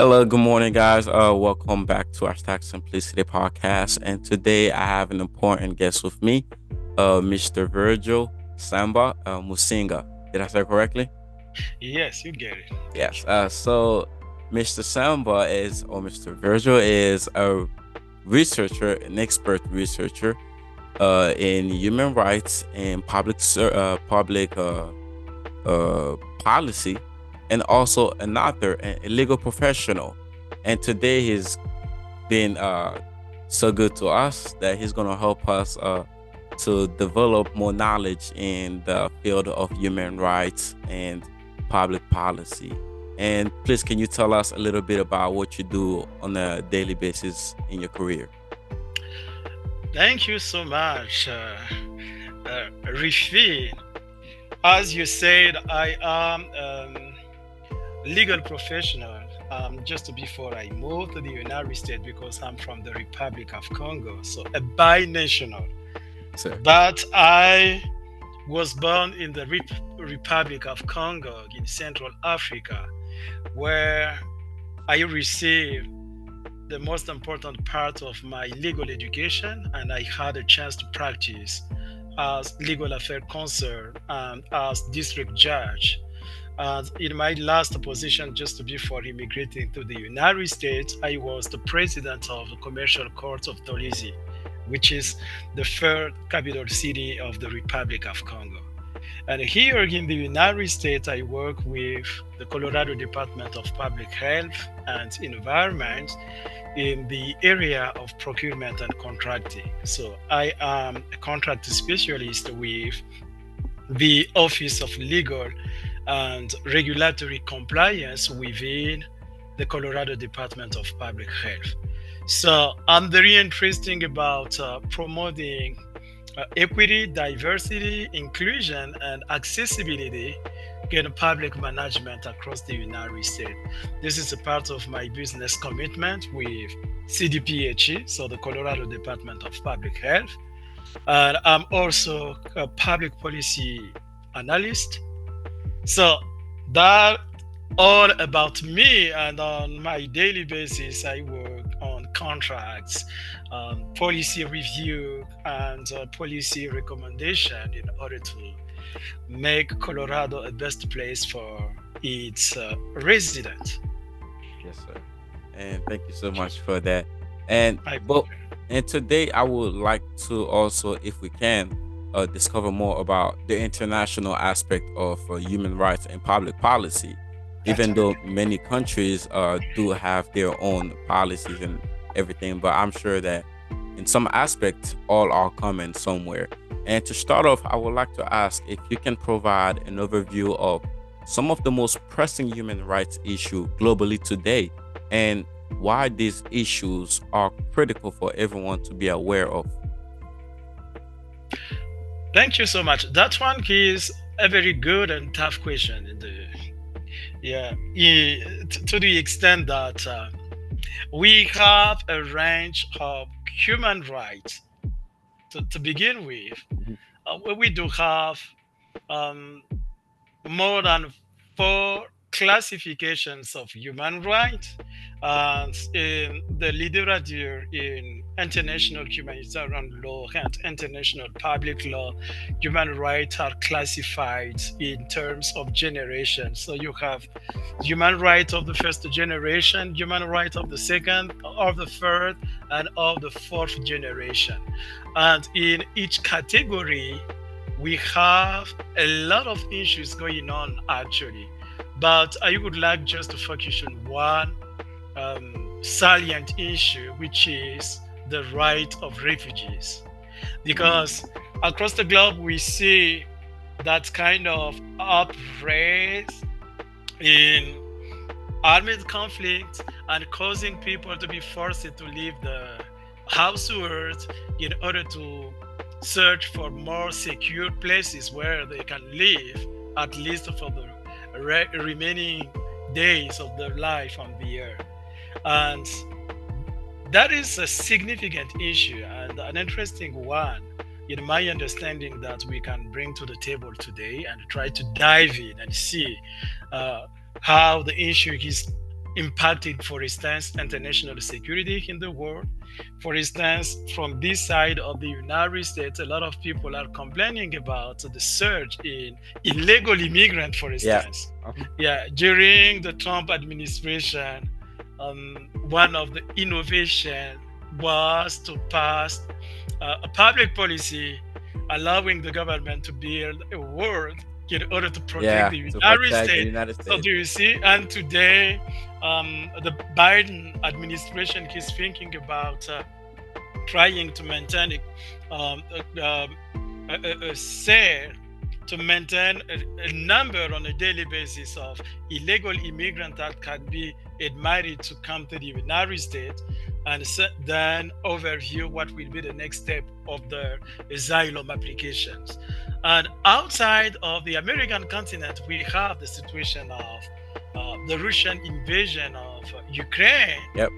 Hello, good morning, guys. Welcome back to our Stack Simplicity podcast. And today I have an important guest with me, Mr. Virgile Samba Moussinga. Did I say it correctly? Yes, you get it. Thank Yes. you. So Mr. Samba is, or Mr. Virgile is a researcher, an expert researcher in human rights and public policy, and also an author and a legal professional. And today he's been so good to us that he's going to help us to develop more knowledge in the field of human rights and public policy. And please, can you tell us a little bit about what you do on a daily basis in your career? Thank you so much, Rifi. As you said, I am legal professional. Just before I moved to the United States because I'm from the Republic of Congo, so a binational. Sir. But I was born in the Republic of Congo in Central Africa, where I received the most important part of my legal education, and I had a chance to practice as legal affairs consul and as district judge. And in my last position, just before immigrating to the United States, I was the president of the Commercial Court of Tbilisi, which is the third capital city of the Republic of Congo. And here in the United States, I work with the Colorado Department of Public Health and Environment in the area of procurement and contracting. So I am a contract specialist with the Office of Legal and Regulatory Compliance within the Colorado Department of Public Health. So I'm very interested about promoting equity, diversity, inclusion, and accessibility in public management across the United States. This is a part of my business commitment with CDPHE, so the Colorado Department of Public Health. And I'm also a public policy analyst. So that all about me, and on my daily basis I work on contracts, policy review, and policy recommendation in order to make Colorado a best place for its resident. Yes, sir. And thank you so much for that. And My but pleasure. and today I would like to also, if we can, discover more about the international aspect of human rights and public policy. Even though Absolutely. many countries do have their own policies and everything, but I'm sure that in some aspects all are common somewhere. And to start off, I would like to ask if you can provide an overview of some of the most pressing human rights issues globally today, and why these issues are critical for everyone to be aware of. Thank you so much. That one is a very good and tough question. Yeah, to the extent that we have a range of human rights to begin with. Mhm. We do have um, more than four classifications of human rights. And in the literature in international humanitarian law and international public law, human rights are classified in terms of generation. So you have human rights of the first generation, human rights of the second, of the third, and of the fourth generation. And in each category, we have a lot of issues going on actually, but I would like just to focus on one salient issue, which is the right of refugees, because across the globe we see that kind of upraise in armed conflict and causing people to be forced to leave the household in order to search for more secure places where they can live, at least for the remaining days of their life on the earth. And that is a significant issue and an interesting one, in my understanding, that we can bring to the table today and try to dive in and see uh, how the issue is impacted, for instance, international security in the world. For instance, from this side of the United States, a lot of people are complaining about the surge in illegal immigrants, for Yeah. instance. Uh-huh. Yeah, during the Trump administration, one of the innovation was to pass a public policy allowing the government to build a wall in order to protect Yeah, the to United protect the States. United So States. do you see? And today, the Biden administration is thinking about trying to maintain um, a, um, say to maintain a number on a daily basis of illegal immigrants that can be admitted to come to the United States, and then overview what will be the next step of the asylum applications. And outside of the American continent, we have the situation of the Russian invasion of Ukraine, Yep.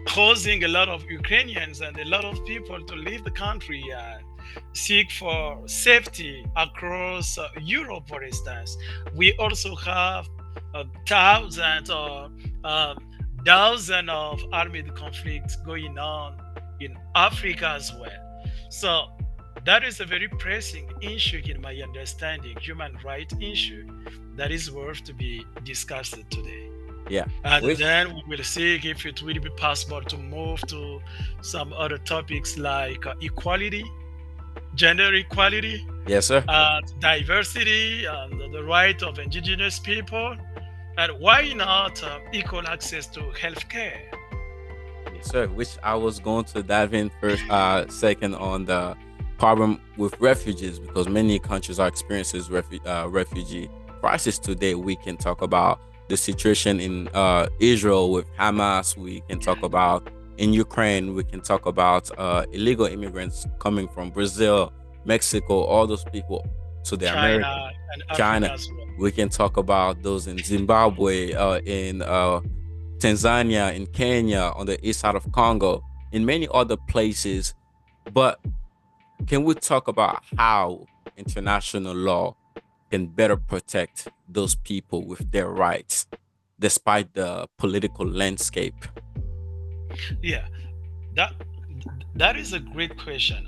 causing a lot of Ukrainians and a lot of people to leave the country and seek for safety across Europe, for instance. We also have thousands or dozens of armed conflicts going on in Africa as well. So that is a very pressing issue in my understanding, human rights issue that is worth to be discussed today. Yeah. And Which then we will see if it will be possible to move to some other topics like equality, gender equality, yes, sir. diversity, and the right of indigenous people, and why not equal access to healthcare? Yes, sir. Which I was going to dive in first, second on the problem with refugees because many countries are experiencing refugee crisis today. We can talk about the situation in Israel with Hamas. We can talk about in Ukraine. We can talk about illegal immigrants coming from Brazil, Mexico, all those people to the America, China and Africa China. as well. We can talk about those in Zimbabwe, in Tanzania, in Kenya, on the east side of Congo, in many other places. But can we talk about how international law can better protect those people with their rights, despite the political landscape? Yeah, that that is a great question.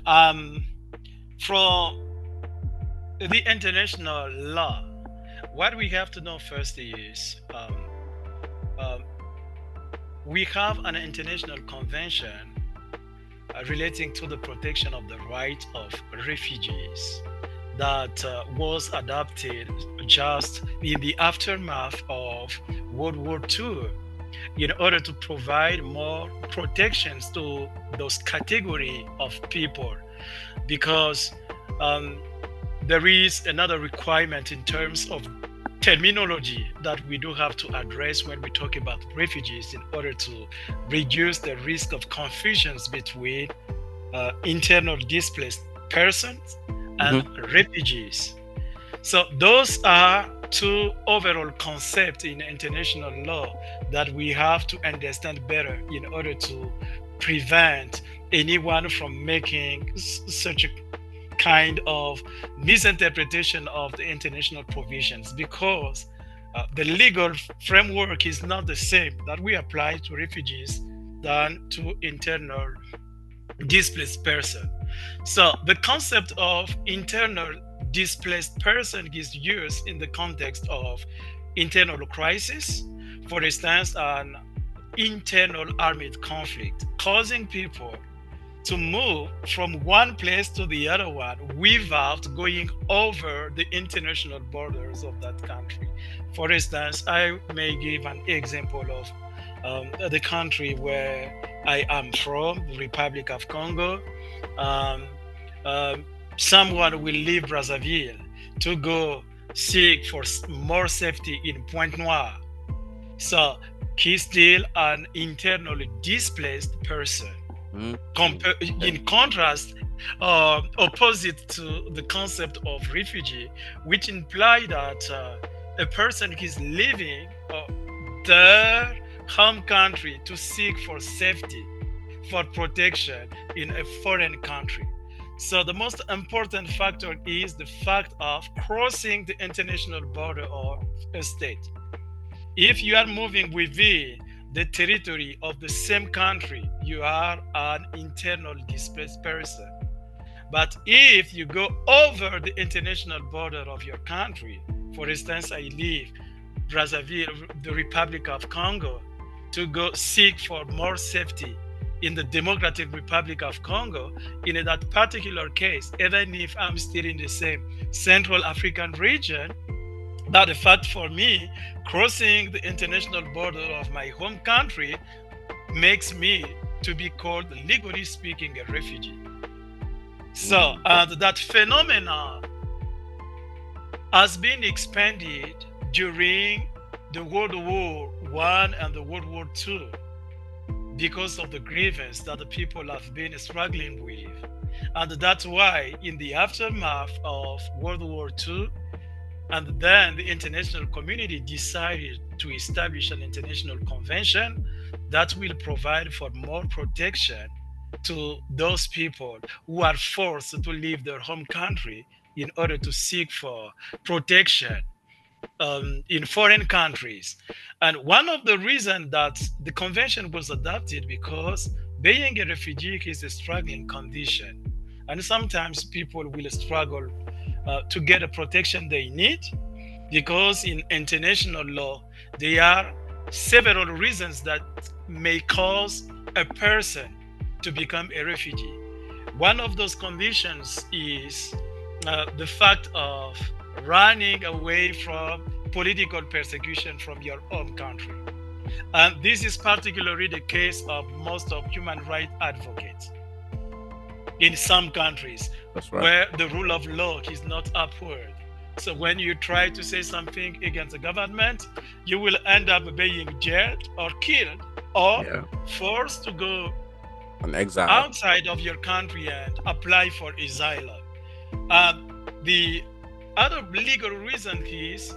From the international law, what we have to know first is um, we have an international convention relating to the protection of the rights of refugees that was adopted just in the aftermath of World War II in order to provide more protections to those category of people, because um, there is another requirement in terms of terminology that we do have to address when we talk about refugees in order to reduce the risk of confusions between internal displaced persons and Hmm. refugees. So those are two overall concepts in international law that we have to understand better in order to prevent anyone from making such a kind of misinterpretation of the international provisions, because the legal framework is not the same that we apply to refugees than to internal displaced person. So the concept of internal displaced person is used in the context of internal crisis, for instance, an internal armed conflict causing people to move from one place to the other one without going over the international borders of that country. For instance, I may give an example of the country where I am from, the Republic of Congo. Um, um, Someone will leave Brazzaville to go seek for more safety in Pointe Noire. So he's still an internally displaced person. Hmm. Okay. In contrast, opposite to the concept of refugee, which imply that a person is leaving their home country to seek for safety, for protection in a foreign country. So the most important factor is the fact of crossing the international border of a state. If you are moving within the territory of the same country, you are an internal displaced person. But if you go over the international border of your country, for instance, I leave Brazzaville, the Republic of Congo, to go seek for more safety in the Democratic Republic of Congo, in that particular case, even if I'm still in the same Central African region, that the fact for me crossing the international border of my home country makes me to be called, legally speaking, a refugee. So, Mm, and that phenomenon has been expanded during the World War One and the World War Two because of the grievance that the people have been struggling with. And that's why, in the aftermath of World War Two, and then the international community decided to establish an international convention that will provide for more protection to those people who are forced to leave their home country in order to seek for protection in foreign countries. And one of the reasons that the convention was adopted, because being a refugee is a struggling condition. And sometimes people will struggle to get the protection they need, because in international law, there are several reasons that may cause a person to become a refugee. One of those conditions is the fact of running away from political persecution from your own country. And this is particularly the case of most of human rights advocates in some countries that's right. where the rule of law is not upward. So when you try to say something against the government, you will end up being jailed or killed or Yeah. forced to go An exile. outside of your country and apply for asylum. The other legal reason is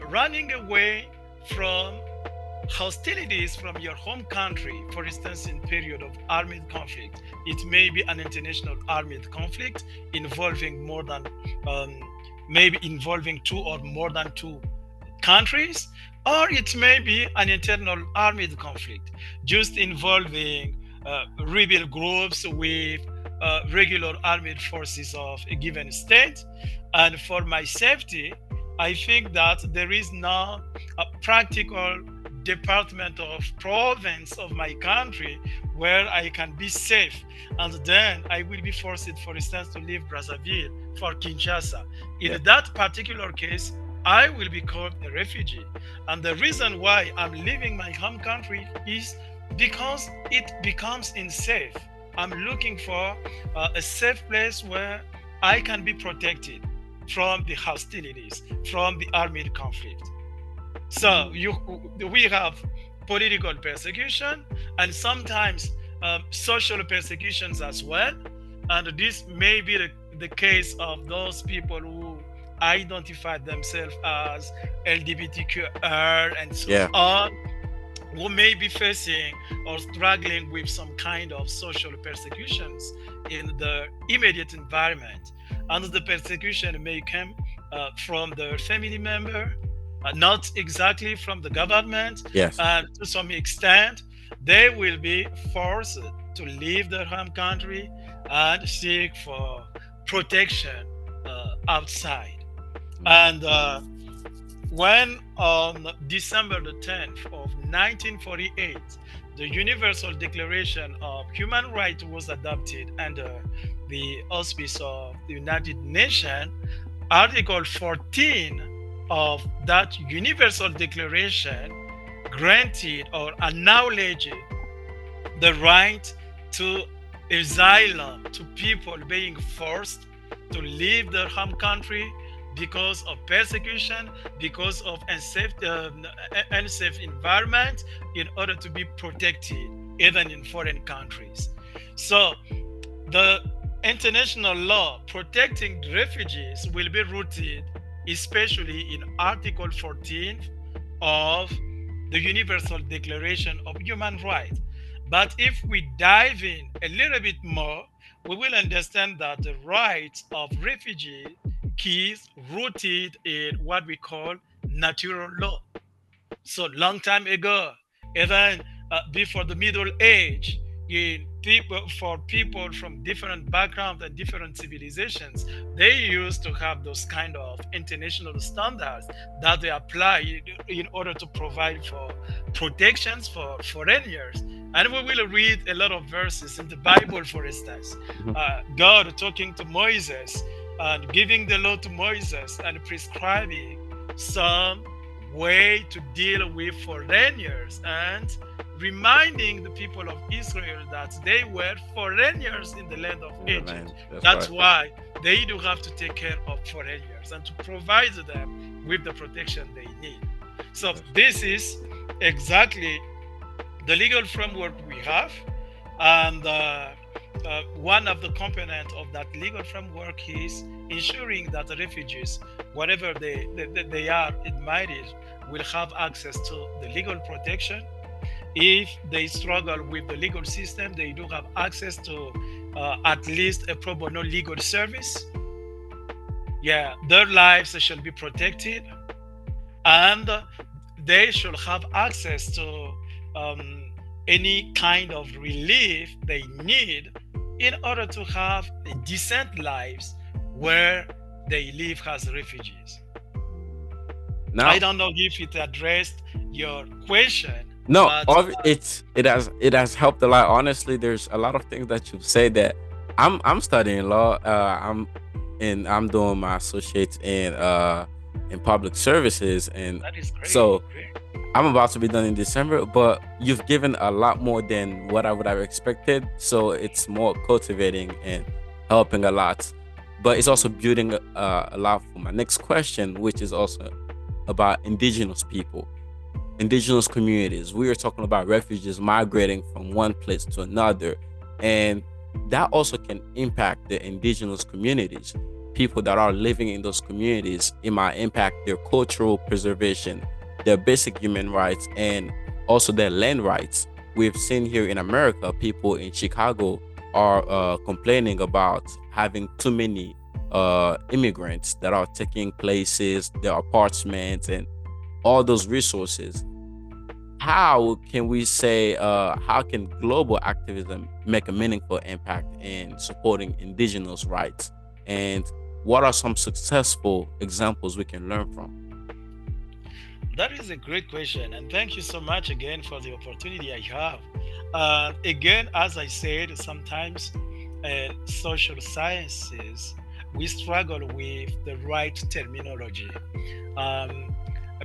running away from hostilities from your home country. For instance, in period of armed conflict, it may be an international armed conflict involving more than um, maybe involving two or more than two countries, or it may be an internal armed conflict just involving rebel groups with regular armed forces of a given state. And for my safety, I think that there is now a practical department of province of my country where I can be safe. And then I will be forced, for instance, to leave Brazzaville for Kinshasa. Yeah. In that particular case, I will be called a refugee. And the reason why I'm leaving my home country is because it becomes unsafe. I'm looking for a safe place where I can be protected from the hostilities, from the armed conflict. So we have political persecution and sometimes social persecutions as well. And this may be the case of those people who identify themselves as LGBTQR and so Yeah. on, who may be facing or struggling with some kind of social persecutions in the immediate environment. And the persecution may come from their family member, not exactly from the government, Yes. and to some extent, they will be forced to leave their home country and seek for protection outside. And when on December the 10th of 1948, the Universal Declaration of Human Rights was adopted under the auspice of the United Nations, Article 14 of that Universal Declaration granted or acknowledged the right to asylum to people being forced to leave their home country because of persecution, because of unsafe environment, in order to be protected, even in foreign countries. So the international law protecting refugees will be rooted especially in Article 14 of the Universal Declaration of Human Rights. But if we dive in a little bit more, we will understand that the rights of refugees is rooted in what we call natural law. So long time ago, Even before the Middle Age, for people from different backgrounds and different civilizations, they used to have those kind of international standards that they apply in order to provide for protections for foreigners. And we will read a lot of verses in the Bible, for instance, Mhm. God talking to Moses and giving the law to Moses and prescribing some way to deal with foreigners and reminding the people of Israel that they were foreigners in the land of In the Egypt. land. That's That's right. why they do have to take care of foreigners and to provide them with the protection they need. So, Yes. this is exactly the legal framework we have, and one of the components of that legal framework is ensuring that the refugees, whatever they are admitted, will have access to the legal protection. If they struggle with the legal system, they do have access to at least a pro bono legal service. Yeah, their lives shall be protected, and they should have access to um, any kind of relief they need in order to have a decent lives where they live as refugees. I Now, don't know if it addressed your question, no, but it has helped a lot. Honestly, there's a lot of things that you've said that I'm studying law. I'm doing my associates in public services, and that is great. so Great. I'm about to be done in December. But you've given a lot more than what I would have expected, so it's more cultivating and helping a lot. But it's also building a lot for my next question, which is also about indigenous people, indigenous communities. We are talking about refugees migrating from one place to another. And that also can impact the indigenous communities. People that are living in those communities, it might impact their cultural preservation, their basic human rights, and also their land rights. We've seen here in America, people in Chicago are complaining about having too many immigrants that are taking places, their apartments, and all those resources. How can we say, how can global activism make a meaningful impact in supporting indigenous rights, and what are some successful examples we can learn from? That is a great question, and thank you so much again for the opportunity I have. Again, as I said, sometimes social sciences we struggle with the right terminology, um,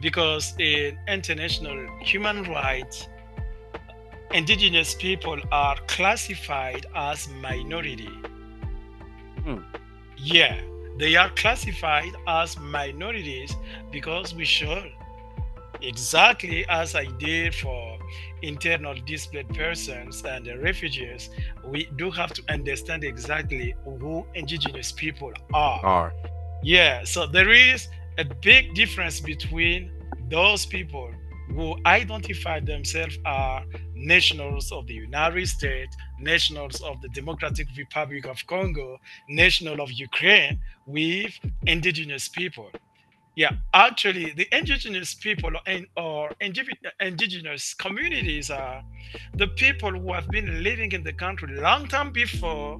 because in international human rights, indigenous people are classified as minority. Hmm. Yeah, they are classified as minorities because we should, exactly as I did for internal displaced persons and the refugees, we do have to understand exactly who indigenous people are. Are. Yeah, so there is a big difference between those people who identify themselves as nationals of the United States, nationals of the Democratic Republic of Congo, national of Ukraine, with indigenous people. Yeah, actually, the indigenous people or indigenous communities are the people who have been living in the country long time before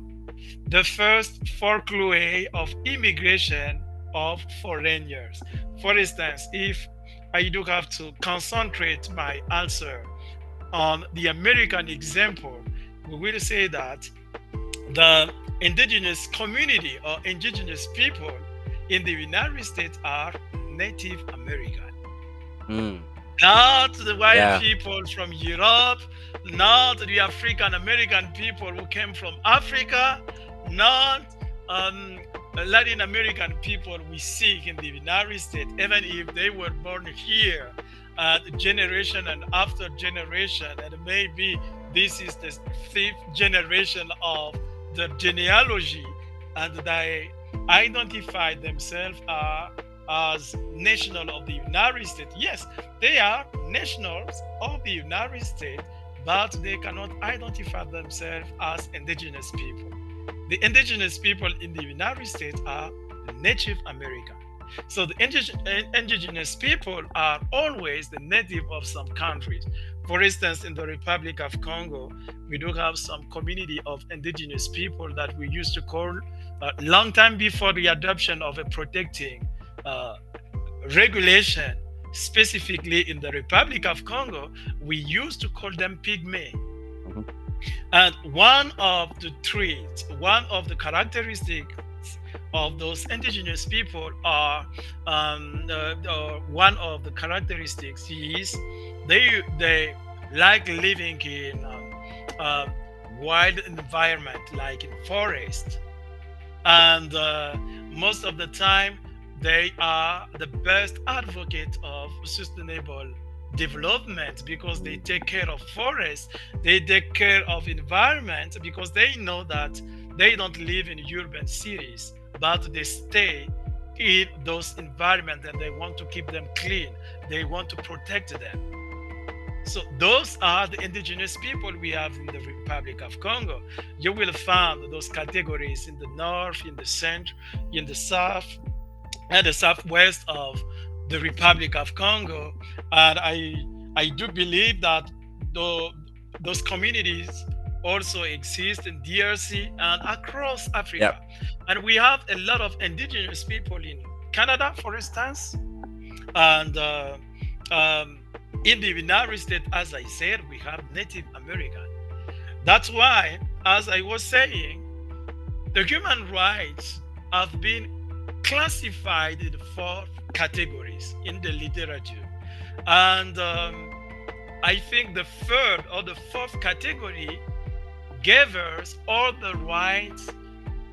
the first foray of immigration of foreigners. For instance, if I do have to concentrate my answer on the American example, we will say that the indigenous community or indigenous people in the United States are Native American, Hmm. not the white Yeah. people from Europe, not the African American people who came from Africa, not um, Latin American people we see in the United States, even if they were born here, generation and after generation, and maybe this is the fifth generation of the genealogy, and they identify themselves as national of the United States. Yes, they are nationals of the United States, but they cannot identify themselves as indigenous people. The indigenous people in the United States are Native American. So the indigenous people are always the native of some countries. For instance, in the Republic of Congo, we do have some community of indigenous people that we used to call, long time before the adoption of a protecting uh, regulation, specifically in the Republic of Congo, we used to call them pygmy. Mhm. And one of the characteristics of those indigenous people are, one of the characteristics is they like living in wild environment, like in forest, and most of the time they are the best advocate of sustainable development because they take care of forests, they take care of environment, because they know that they don't live in urban cities, but they stay in those environments and they want to keep them clean, they want to protect them. So those are the indigenous people we have in the Republic of Congo. You will find those categories in the north, in the center, in the south, and the southwest of the Republic of Congo. And I do believe that the, those communities also exist in DRC and across Yep. Africa. And we have a lot of indigenous people in Canada, for instance, and um, in the United States, as I said, we have Native American. That's why, as I was saying, the human rights have been classified in four categories in the literature. And I think the third or the fourth category gave us all the rights,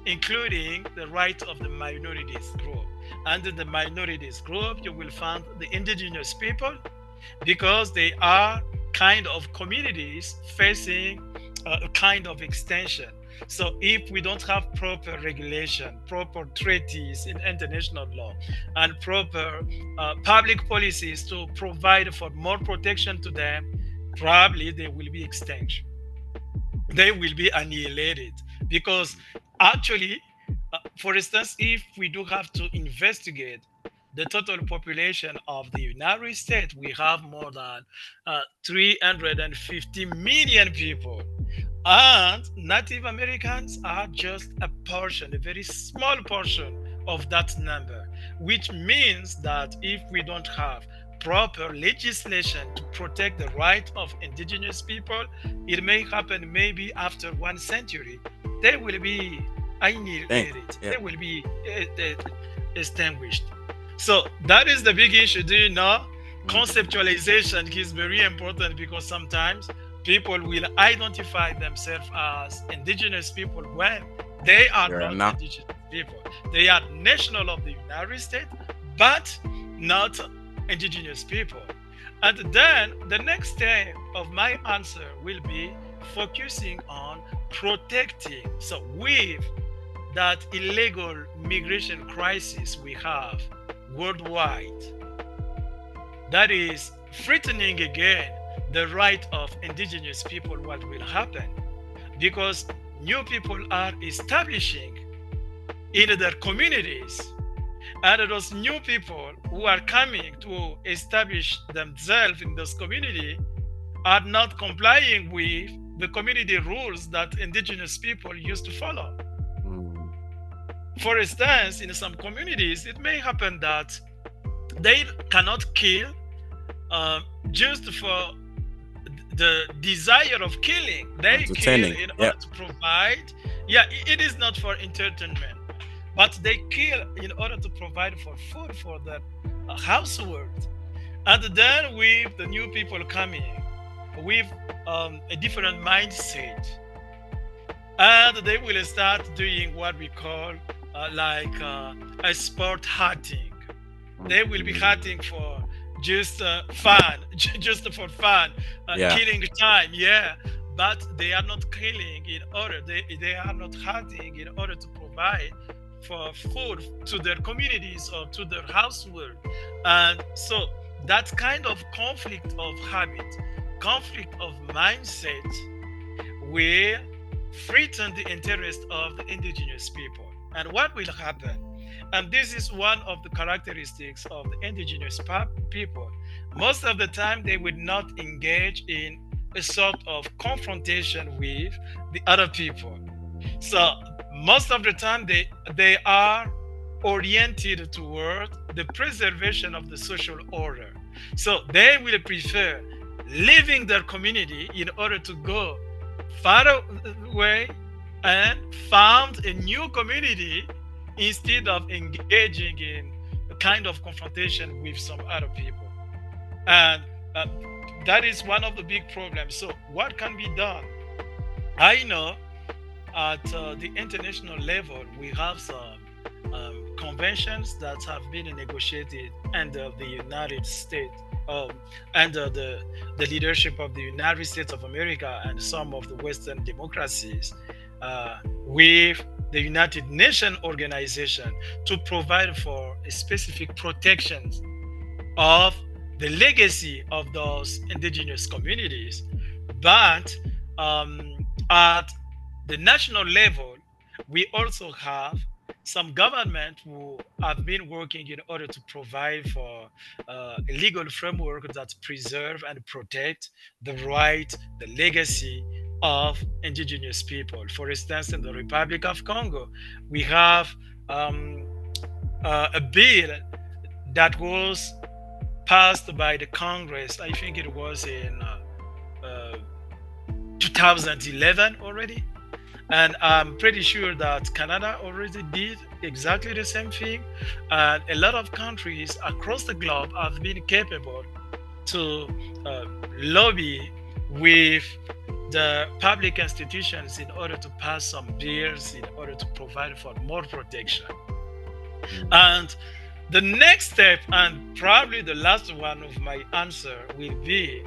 including the right of the minorities group. Under the minorities group, you will find the indigenous people, because they are kind of communities facing a kind of extension. So if we don't have proper regulation, proper treaties in international law, and proper public policies to provide for more protection to them, probably they will be extinct, they will be annihilated. Because actually, for instance, if we do have to investigate the total population of the United States, we have more than 350 million people. And Native Americans are just a portion, a very small portion of that number, which means that if we don't have proper legislation to protect the right of indigenous people, it may happen maybe after 1 century, they will be Thank. annihilated, they Yep. will be extinguished. So that is the big issue. Do you know? Mhm. Conceptualization is very important, because sometimes people will identify themselves as indigenous people when they are There are not not. indigenous people. They are national of the United States, but not indigenous people. And then the next step of my answer will be focusing on protecting. So with that illegal migration crisis we have worldwide, that is threatening again the right of indigenous people, what will happen? Because new people are establishing in their communities, and those new people who are coming to establish themselves in those community are not complying with the community rules that indigenous people used to follow. Mm. For instance, in some communities, it may happen that they cannot kill just for the desire of killing. They kill Entertaining. in order Yep. to provide. Yeah, it is not for entertainment, but they kill in order to provide for food for their household. And then with the new people coming with a different mindset, and they will start doing what we call a sport hunting. They will be Mhm. hunting for just fun, just for fun, Yeah. killing time, yeah. But they are not killing in order, they are not hunting in order to provide for food to their communities or to their household. And so that kind of conflict of habit, conflict of mindset, will threaten the interest of the indigenous people. And what will happen? and this is one of the characteristics of the indigenous people. Most of the time, they would not engage in a sort of confrontation with the other people. So most of the time, they are oriented toward the preservation of the social order. So they will prefer leaving their community in order to go far away and found a new community instead of engaging in a kind of confrontation with some other people. And uh, that is one of the big problems. So, what can be done? I know at the international level, we have some conventions that have been negotiated under the United States, um, under the leadership of the United States of America and some of the Western democracies, with the United Nations organization to provide for a specific protections of the legacy of those indigenous communities. But at the national level, we also have some government who have been working in order to provide for a legal framework that preserve and protect the right, the legacy of indigenous people. For instance, in the Republic of Congo, we have um, a bill that was passed by the Congress. I think it was in uh, 2011 already. And I'm pretty sure that Canada already did exactly the same thing. And a lot of countries across the globe have been capable to uh, lobby with the public institutions in order to pass some bills in order to provide for more protection. Mm. And the next step, and probably the last one of my answer, will be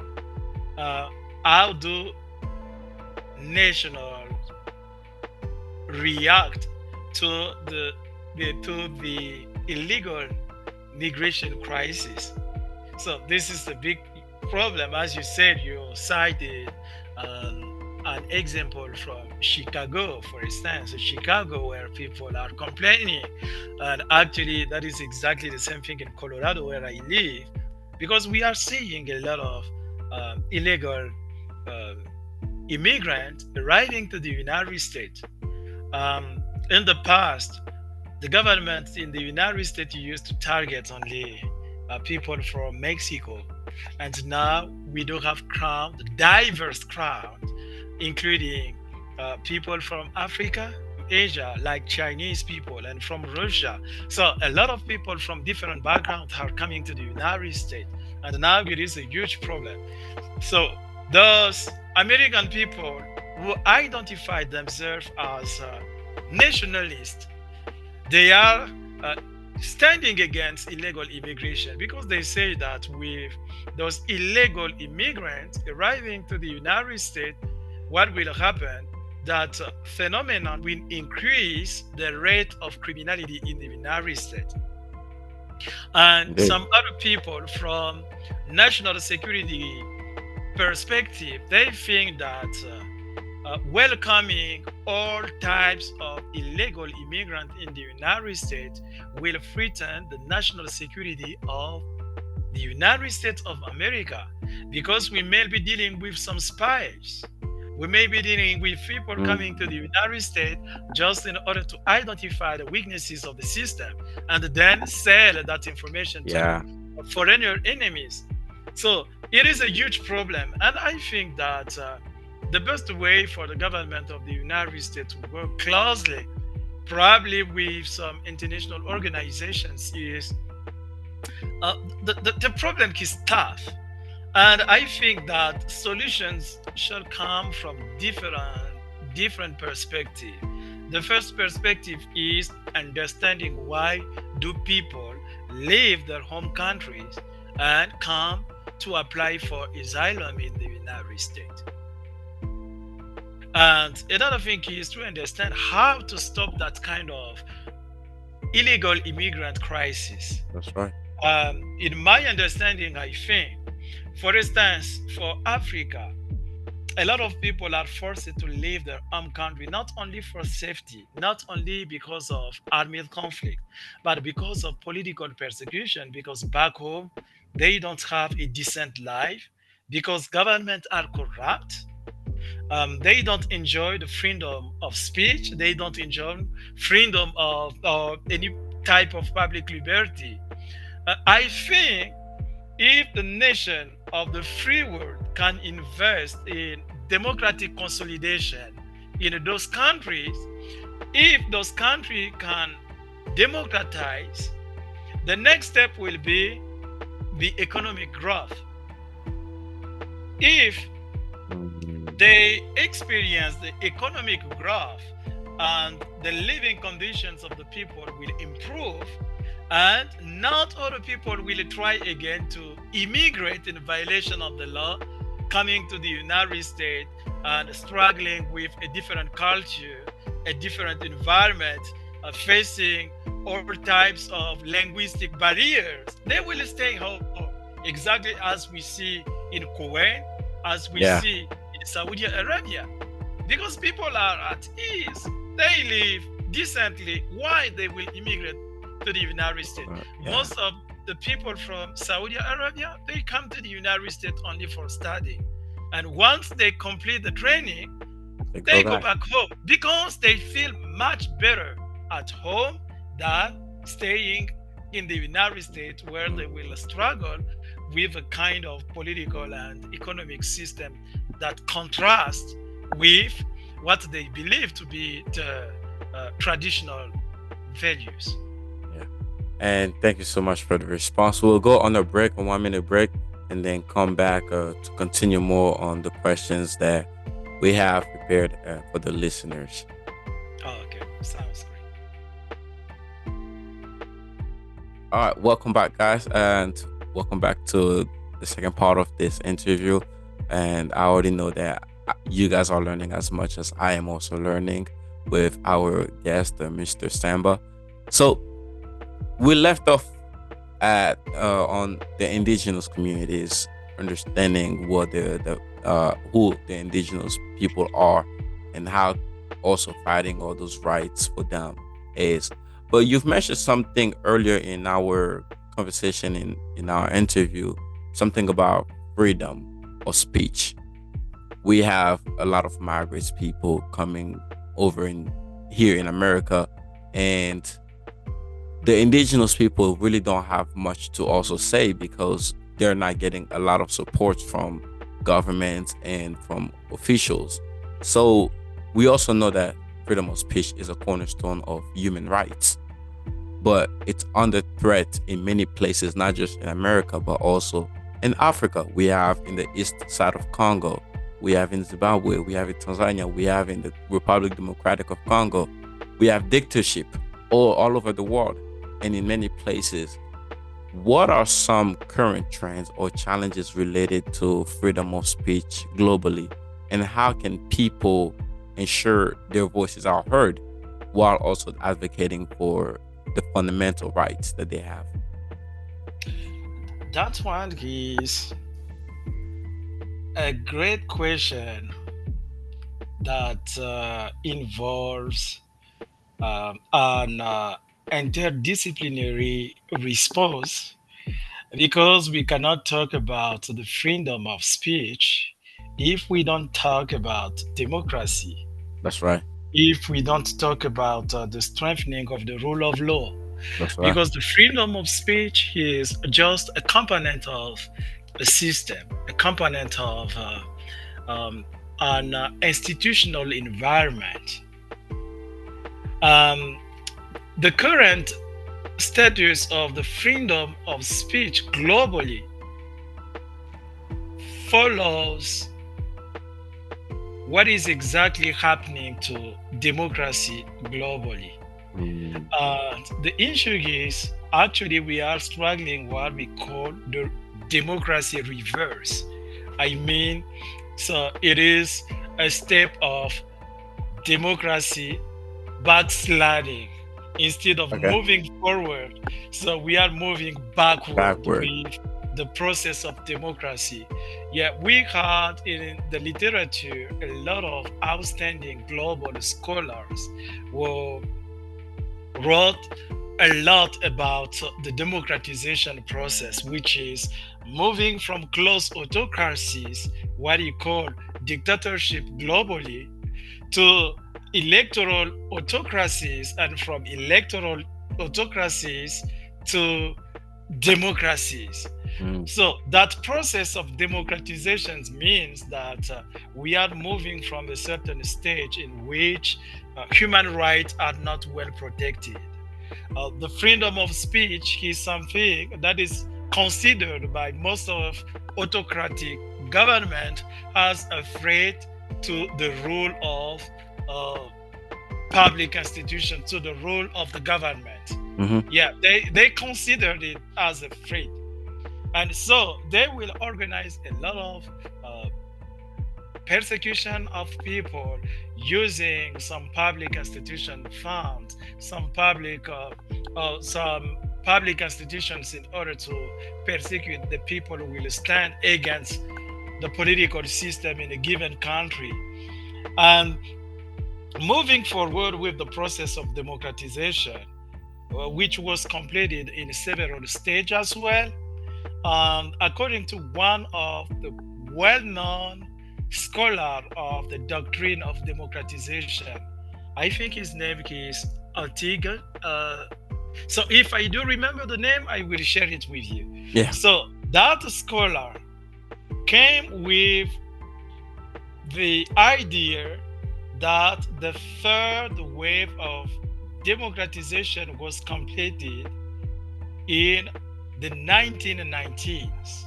uh, how do national react to the illegal migration crisis. So this is the big problem. As you said, you cited an example from Chicago, for instance, Chicago, where people are complaining, and actually that is exactly the same thing in Colorado, where I live, because we are seeing a lot of illegal uh, immigrants arriving to the United States. In the past, the government in the United States used to target only people from Mexico, and now we do have crowd, diverse crowd, including people from Africa, Asia, like Chinese people, and from Russia. So a lot of people from different backgrounds are coming to the United States, and now it is a huge problem. So those American people who identify themselves as nationalists, they are uh, standing against illegal immigration because they say that with those illegal immigrants arriving to the United States, what will happen? That phenomenon will increase the rate of criminality in the United States. And Indeed. some other people from national security perspective, they think that welcoming all types of illegal immigrants in the United States will threaten the national security of the United States of America, because we may be dealing with some spies. We may be dealing with people Mm. coming to the United States just in order to identify the weaknesses of the system and then sell that information to Yeah. foreigner enemies. So it is a huge problem. And I think that the best way for the government of the United States to work closely, probably with some international organizations, is the problem is tough. And I think that solutions should come from different perspectives. The first perspective is understanding why do people leave their home countries and come to apply for asylum in the United States. And another thing is to understand how to stop that kind of illegal immigrant crisis. That's right. In my understanding, I think, for instance, for Africa, a lot of people are forced to leave their home country, not only for safety, not only because of armed conflict, but because of political persecution, because back home they don't have a decent life, because governments are corrupt. They don't enjoy the freedom of speech. They don't enjoy freedom of any type of public liberty. I think if the nation of the free world can invest in democratic consolidation in those countries, if those countries can democratize, the next step will be the economic growth. If Mhm. they experience the economic growth and the living conditions of the people will improve, and not other people will try again to immigrate in violation of the law, coming to the United States and struggling with a different culture, a different environment, facing all types of linguistic barriers. They will stay home, exactly as we see in Kuwait, as we Yeah. see in Saudi Arabia, because people are at ease. They live decently. Why they will immigrate to the United States? Yeah. Most of the people from Saudi Arabia, they come to the United States only for studying. And once they complete the training, They go they go back. back home because they feel much better at home than staying in the United States, where they will Mhm. struggle with a kind of political and economic system that contrasts with what they believe to be the traditional values. Yeah. And thank you so much for the response. We'll go on a break, a 1 minute break, and then come back to continue more on the questions that we have prepared for the listeners. Oh, okay, sounds great. All right, welcome back, guys, and welcome back to the second part of this interview. And I already know that you guys are learning as much as I am also learning with our guest, Mr. Samba. So we left off at on the indigenous communities, understanding what the who the indigenous people are, and how also fighting all those rights for them is. But you've mentioned something earlier in our conversation in our interview, something about freedom of speech. We have a lot of migrants people coming over in here in America, and the indigenous people really don't have much to also say because they're not getting a lot of support from governments and from officials. So we also know that freedom of speech is a cornerstone of human rights, but it's under threat in many places, not just in America, but also in Africa. We have in the east side of Congo, we have in Zimbabwe, we have in Tanzania, we have in the Republic Democratic of Congo, we have dictatorship all over the world and in many places. What are some current trends or challenges related to freedom of speech globally? And how can people ensure their voices are heard while also advocating for the fundamental rights that they have? That one is a great question that involves an interdisciplinary response, because we cannot talk about the freedom of speech if we don't talk about democracy, That's right. if we don't talk about the strengthening of the rule of law, That's right. because the freedom of speech is just a component of a system, a component of an institutional environment. Um, the current status of the freedom of speech globally follows what is exactly happening to democracy globally. Mm, The issue is actually we are struggling what we call the democracy reverse. I mean, so it is a step of democracy backsliding instead of okay. moving forward. So we are moving backward Backward. with the process of democracy. Yeah, we had in the literature a lot of outstanding global scholars who wrote a lot about the democratization process, which is moving from close autocracies, what you call dictatorship globally, to electoral autocracies, and from electoral autocracies to democracies. Mm. So that process of democratization means that we are moving from a certain stage in which human rights are not well protected. The freedom of speech is something that is considered by most of autocratic government as a threat to the rule of uh, public institutions, to the rule of the government. Mm-hmm. Yeah, they considered it as a threat. And so they will organize a lot of persecution of people using some public institution funds, some public institutions in order to persecute the people who will stand against the political system in a given country. And moving forward with the process of democratization, which was completed in several stages as well. According to one of the well-known scholar of the doctrine of democratization, I think his name is Altiga. So if I do remember the name, I will share it with you. Yeah. So that scholar came with the idea that the third wave of democratization was completed in the 1990s.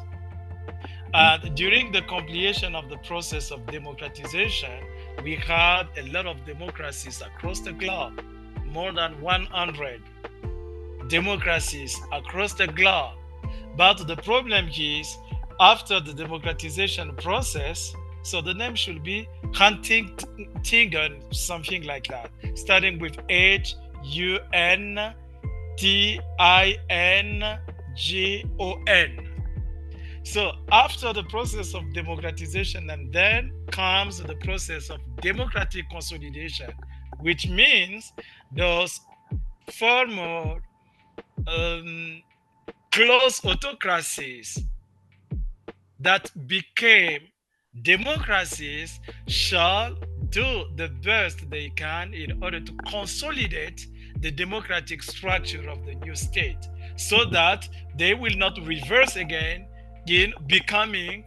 And during the completion of the process of democratization, we had a lot of democracies across the globe, more than 100 democracies across the globe. But the problem is, after the democratization process, so the name should be Huntington, something like that, starting with Huntingon. So after the process of democratization, and then comes the process of democratic consolidation, which means those former um, close autocracies that became democracies shall do the best they can in order to consolidate the democratic structure of the new state, so that they will not reverse again in becoming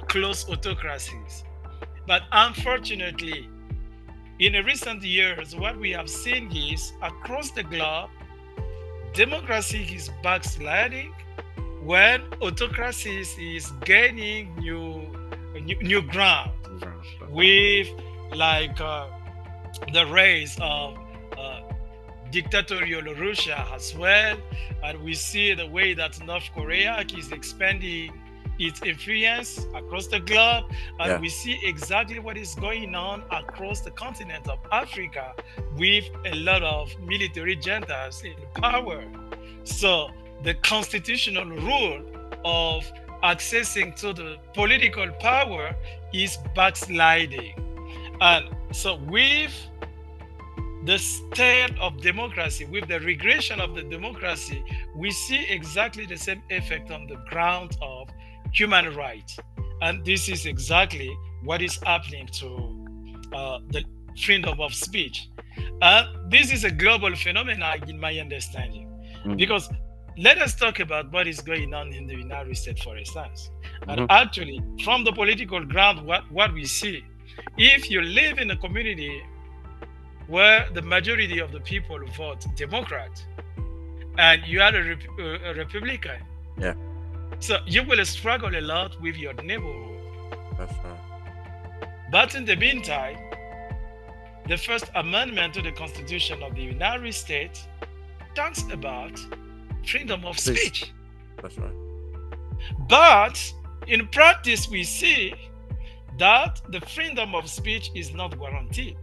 close autocracies. But unfortunately, in recent years, what we have seen is across the globe, democracy is backsliding when autocracy is gaining new ground with like the rise of uh, dictatorial Russia as well. And we see the way that North Korea is expanding its influence across the globe. And Yeah. we see exactly what is going on across the continent of Africa with a lot of military juntas in power. So the constitutional rule of accessing to the political power is backsliding. And so with the state of democracy, with the regression of the democracy, we see exactly the same effect on the ground of human rights. And this is exactly what is happening to the freedom of speech. This is a global phenomenon, in my understanding, Mm-hmm. because let us talk about what is going on in the United States, for instance. And Mm-hmm. actually, from the political ground, what we see, if you live in a community where the majority of the people vote Democrat and you are a Republican, Yeah. so you will struggle a lot with your neighborhood. That's right. But in the meantime, the First Amendment to the Constitution of the United States talks about freedom of Please. speech. That's right. But in practice, we see that the freedom of speech is not guaranteed.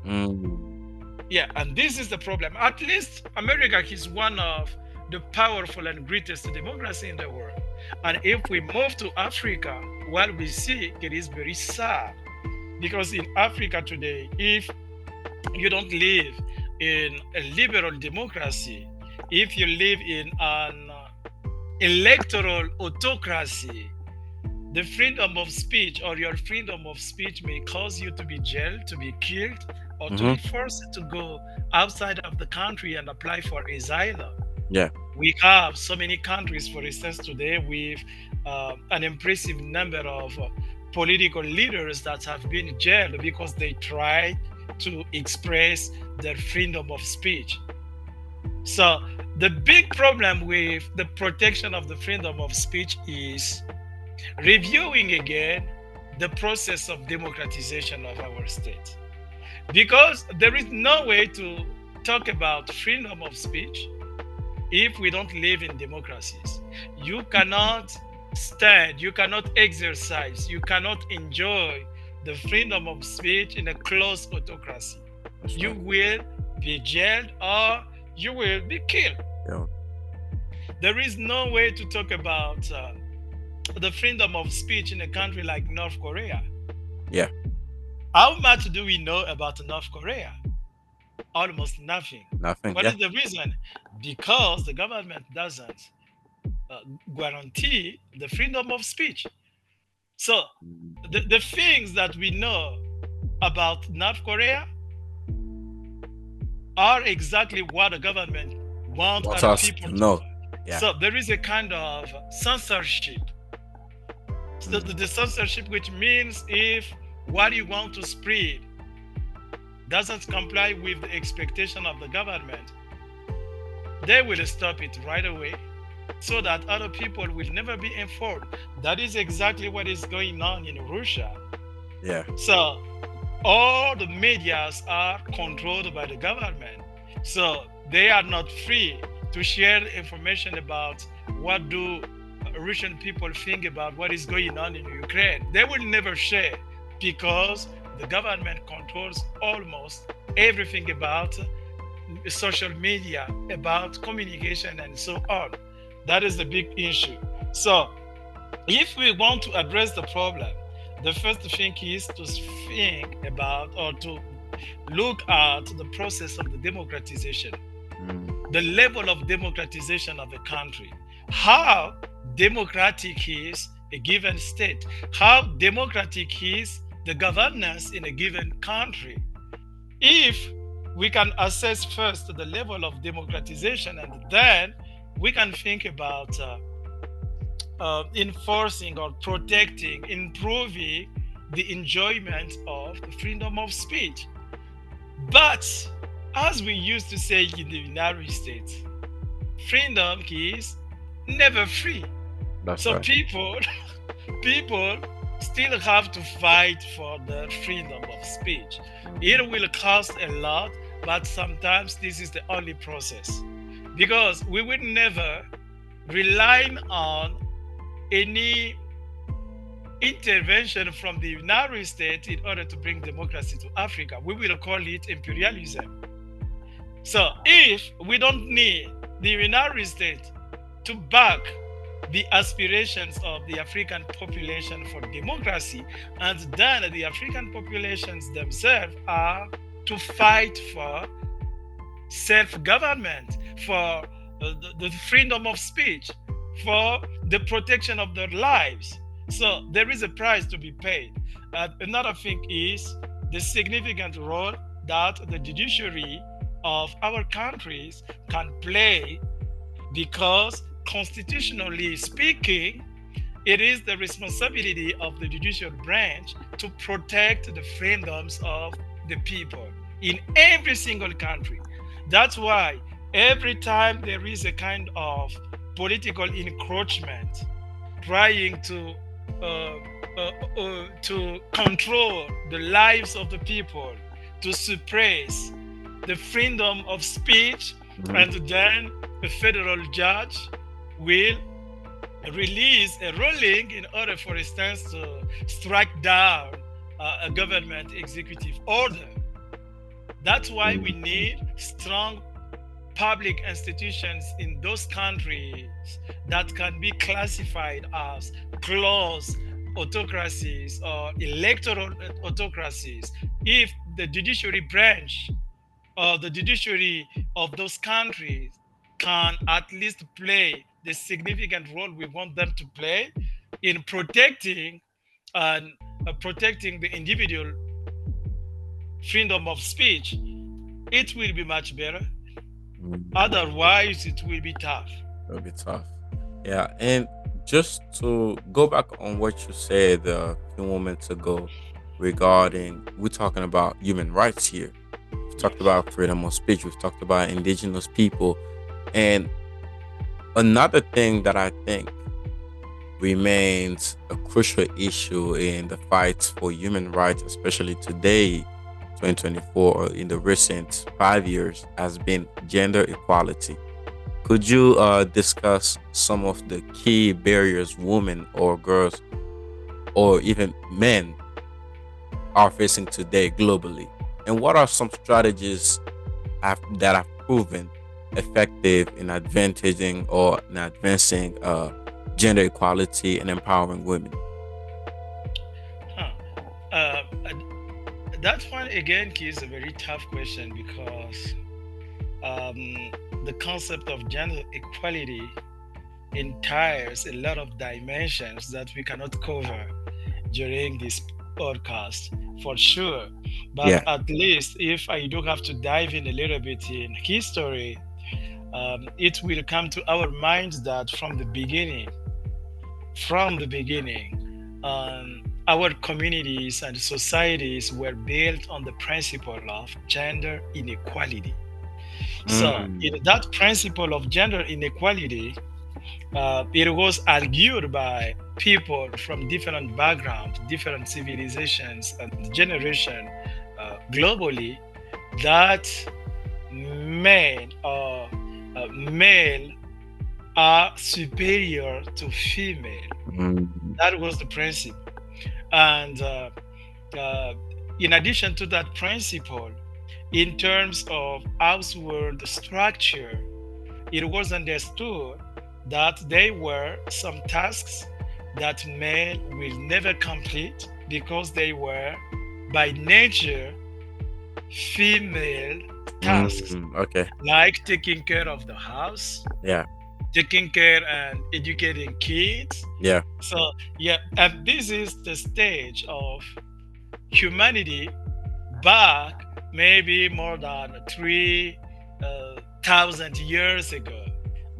Mm. Yeah, and this is the problem. At least America is one of the powerful and greatest democracy in the world. And if we move to Africa, what we see, it is very sad. Because in Africa today, if you don't live in a liberal democracy, if you live in an electoral autocracy, the freedom of speech or your freedom of speech may cause you to be jailed, to be killed, or to Mm-hmm. be forced to go outside of the country and apply for asylum. Yeah. We have so many countries, for instance, today with an impressive number of political leaders that have been jailed because they tried to express their freedom of speech. So, the big problem with the protection of the freedom of speech is reviewing again the process of democratization of our state. Because there is no way to talk about freedom of speech if we don't live in democracies. You cannot stand, you cannot exercise, you cannot enjoy the freedom of speech in a closed autocracy. That's You right. will be jailed or you will be killed. Yeah. There is no way to talk about the freedom of speech in a country like North Korea. Yeah. How much do we know about North Korea? Almost nothing. Nothing. What Yeah. is the reason? Because the government doesn't uh, guarantee the freedom of speech. So Mm. the things that we know about North Korea are exactly what the government want Wants other us people to to know. know. Yeah. So there is a kind of censorship. So Mm. the censorship, which means if what you want to spread doesn't comply with the expectation of the government, they will stop it right away so that other people will never be informed. That is exactly what is going on in Russia. Yeah. So all the medias are controlled by the government. So they are not free to share information about what do Russian people think about what is going on in Ukraine. They will never share because the government controls almost everything about social media, about communication, and so on. That is the big issue. So, if we want to address the problem, the first thing is to think about or to look at the process of the democratization, Mm. the level of democratization of a country, how democratic is a given state, how democratic is the governance in a given country. If we can assess first the level of democratization and then we can think about enforcing or protecting, improving the enjoyment of the freedom of speech. But as we used to say in the United States, freedom is never free. That's So right. people still have to fight for the freedom of speech. Mm. It will cost a lot, but sometimes this is the only process. Because we will never rely on any intervention from the United States in order to bring democracy to Africa. We will call it imperialism. So if we don't need the United States to back the aspirations of the African population for democracy, and then the African populations themselves are to fight for self-government, for the freedom of speech, for the protection of their lives. So there is a price to be paid. Another thing is the significant role that the judiciary of our countries can play, because constitutionally speaking, it is the responsibility of the judicial branch to protect the freedoms of the people in every single country. That's why every time there is a kind of political encroachment trying to control the lives of the people, to suppress the freedom of speech, Mm. and then a federal judge will release a ruling in order, for instance, to strike down a government executive order. That's why we Mm. need strong public institutions in those countries that can be classified as closed autocracies or electoral autocracies, if the judiciary branch or the judiciary of those countries can at least play the significant role we want them to play in protecting and protecting the individual freedom of speech, it will be much better. Mm, Otherwise, it will be tough. it'll be tough. Yeah, and just to go back on what you said a few moments ago regarding we're talking about human rights here. We've talked Yes. about freedom of speech. We've talked about indigenous people, and another thing that I think remains a crucial issue in the fight for human rights, especially today, 2024, or in the recent 5 years, has been gender equality. Could you discuss some of the key barriers women or girls or even men are facing today globally? And what are some strategies that have proven effective in advantaging or in advancing gender equality and empowering women? Huh. Uh, that one again is a very tough question because um, the concept of gender equality entires a lot of dimensions that we cannot cover during this podcast for sure. But Yeah. at least if I do have to dive in a little bit in history, it will come to our minds that from the beginning, our communities and societies were built on the principle of gender inequality. So, in Mm, that principle of gender inequality, it was argued by people from different backgrounds, different civilizations, and generation globally that men or male are superior to female. mm, That was the principle. And uh, in addition to that principle, in terms of household structure, it was understood that there were some tasks that men will never complete because they were by nature female tasks, okay. like taking care of the house, Yeah. taking care and educating kids. Yeah. So, yeah, and this is the stage of humanity back maybe more than 3,000 years ago.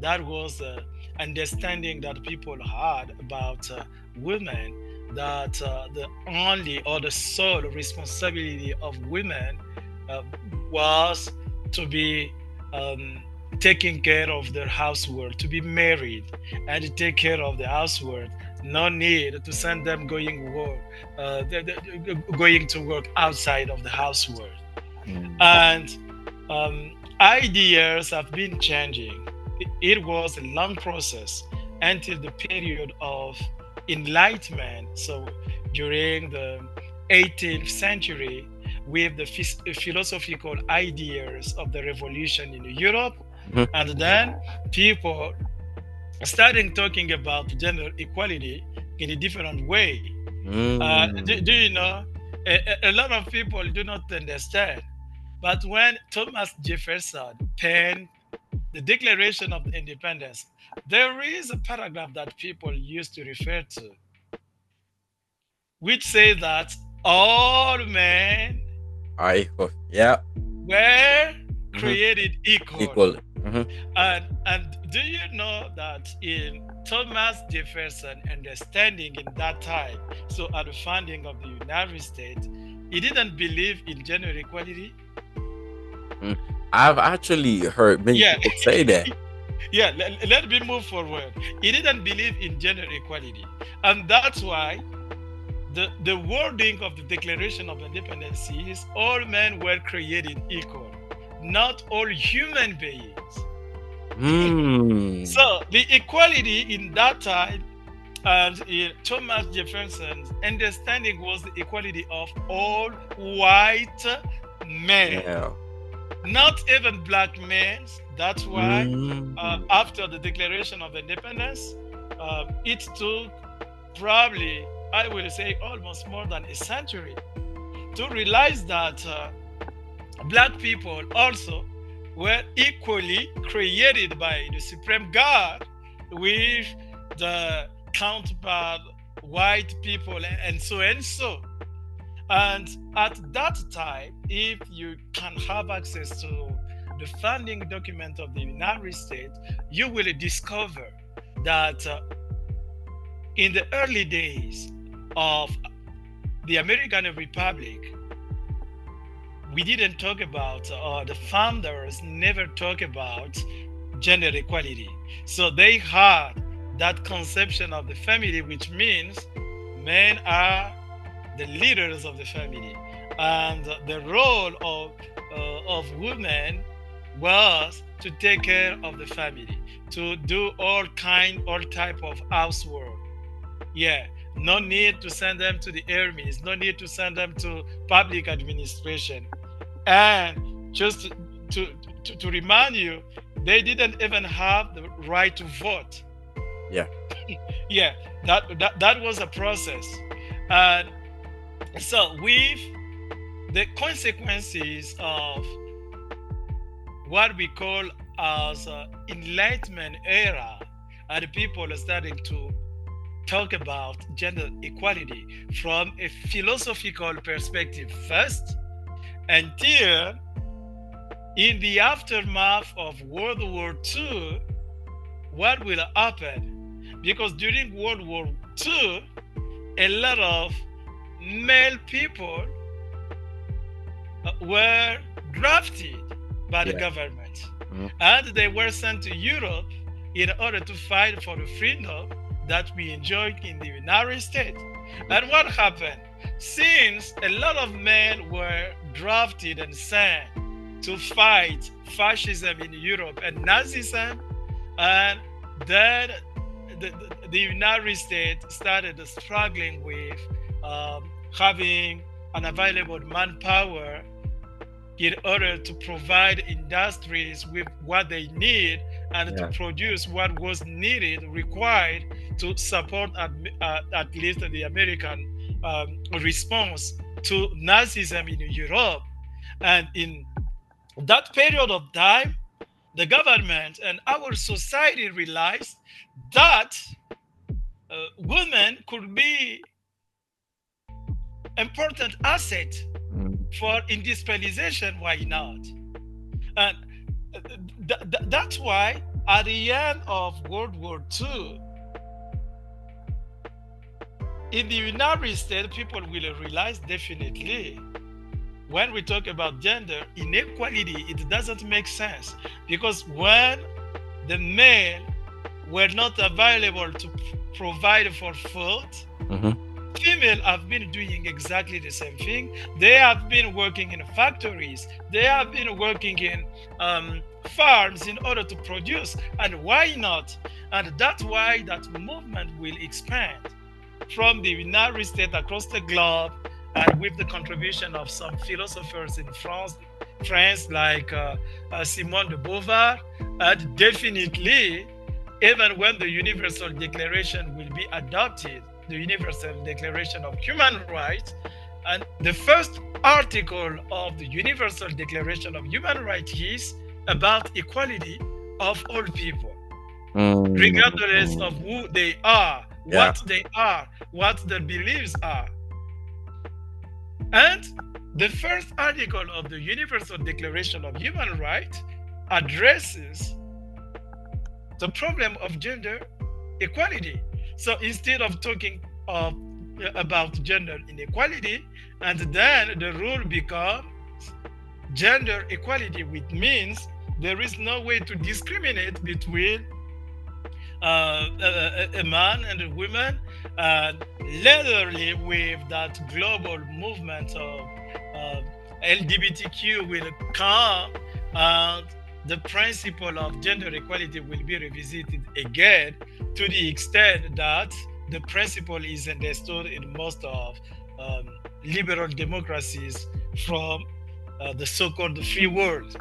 That was the understanding that people had about women, that the only or the sole responsibility of women uh, was to be um, taking care of their housework, to be married and to take care of the housework. No need to send them going to work outside of the housework. Mm, And ideas have been changing. It was a long process until the period of enlightenment. So during the 18th century, with the philosophical ideas of the revolution in Europe, mhm, and then people starting talking about gender equality in a different way. Do mm. you know? A lot of people do not understand. But when Thomas Jefferson penned the Declaration of Independence, there is a paragraph that people used to refer to, which says that all men Yeah. were Hmm. created equal. Equally. Hmm. And do you know that in Thomas Jefferson understanding in that time, so at the founding of the United States, he didn't believe in gender equality. Mm. I've actually heard many Yeah, people say that. yeah. Let me move forward. He didn't believe in gender equality, and that's why the wording of the Declaration of Independence is all men were created equal, not all human beings. Hmm. So the equality in that time and in Thomas Jefferson's understanding was the equality of all white men, Yeah. not even black men, That's why Mm. after the Declaration of Independence, it took probably, I will say, almost more than a century to realize that black people also were equally created by the supreme God with the counterpart white people and so and so. And at that time, if you can have access to the founding document of the United States, you will discover that in the early days of the American Republic, we didn't talk about, the founders never talk about gender equality. So they had that conception of the family, which means men are the leaders of the family, and the role of women was to take care of the family, to do all type of housework. Yeah, no need to send them to the armies, no need to send them to public administration. And just to remind you, they didn't even have the right to vote. Yeah. Yeah, that was a process. And so with the consequences of what we call as enlightenment era, and people are starting to talk about gender equality from a philosophical perspective first, until in the aftermath of World War II, what will happen? Because during World War II, a lot of male people were drafted by the Yeah. government, Mhm. and they were sent to Europe in order to fight for the freedom that we enjoyed in the United States. Mhm. And what happened? Since a lot of men were drafted and sent to fight fascism in Europe and Nazism, and then the United States started struggling with having unavailable manpower in order to provide industries with what they need and to Yeah. produce what was needed, required to support at least the American response to Nazism in Europe. And in that period of time, the government and our society realized that women could be important asset Mm. for industrialization. Why not? And that's why at the end of World War II, in the United States, people will realize definitely when we talk about gender inequality, it doesn't make sense, because when the men were not available to provide for food, Mhm. female have been doing exactly the same thing. They have been working in factories, they have been working in farms in order to produce. And why not? And that's why that movement will expand from the United States across the globe, and with the contribution of some philosophers in France like Simone de Beauvoir. And definitely, even when the Universal Declaration will be adopted, the Universal Declaration of Human Rights, and the first article of the Universal Declaration of Human Rights is about equality of all people, regardless of Mm. who they are, Yeah. what their beliefs are. And the first article of the Universal Declaration of Human Rights addresses the problem of gender equality. So instead of talking about gender inequality, and then the rule becomes gender equality, which means there is no way to discriminate between a man and a woman. Literally, with that global movement of uh, LGBTQ will come, and the principle of gender equality will be revisited again, to the extent that the principle is understood in most of um, liberal democracies from the so-called free world.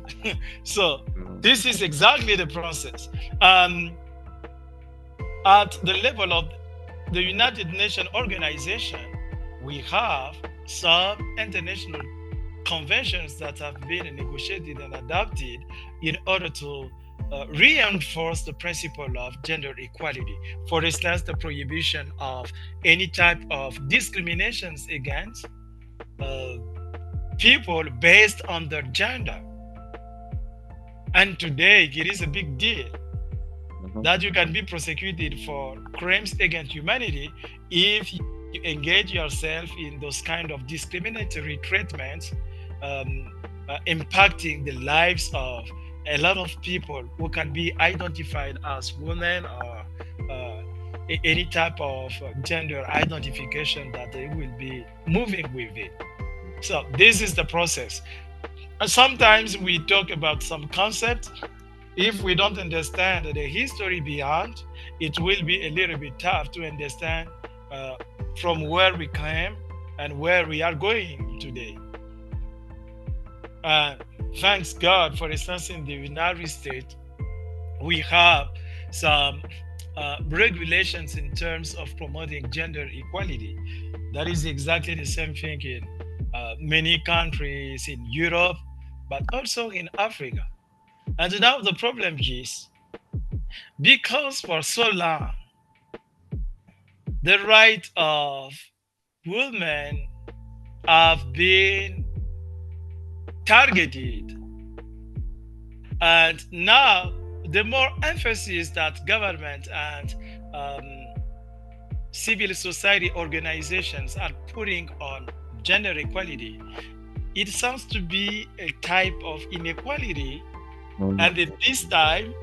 So Mm. this is exactly the process. Um, at the level of the United Nations organization, we have some international conventions that have been negotiated and adopted in order to reinforce the principle of gender equality. For instance, the prohibition of any type of discriminations against uh, people based on their gender. And today, it is a big deal Mhm. that you can be prosecuted for crimes against humanity if you engage yourself in those kind of discriminatory treatments, um, impacting the lives of a lot of people who can be identified as women or any type of gender identification that they will be moving with it. So this is the process. And sometimes we talk about some concept. If we don't understand the history beyond, it will be a little bit tough to understand uh, from where we came and where we are going today. Uh, Thanks God, for instance, in the United States, we have some regulations in terms of promoting gender equality. That is exactly the same thing in many countries in Europe, but also in Africa. And now the problem is because for so long the right of women have been targeted, and now the more emphasis that government and um, civil society organizations are putting on gender equality, it sounds to be a type of inequality, Mm. and at this time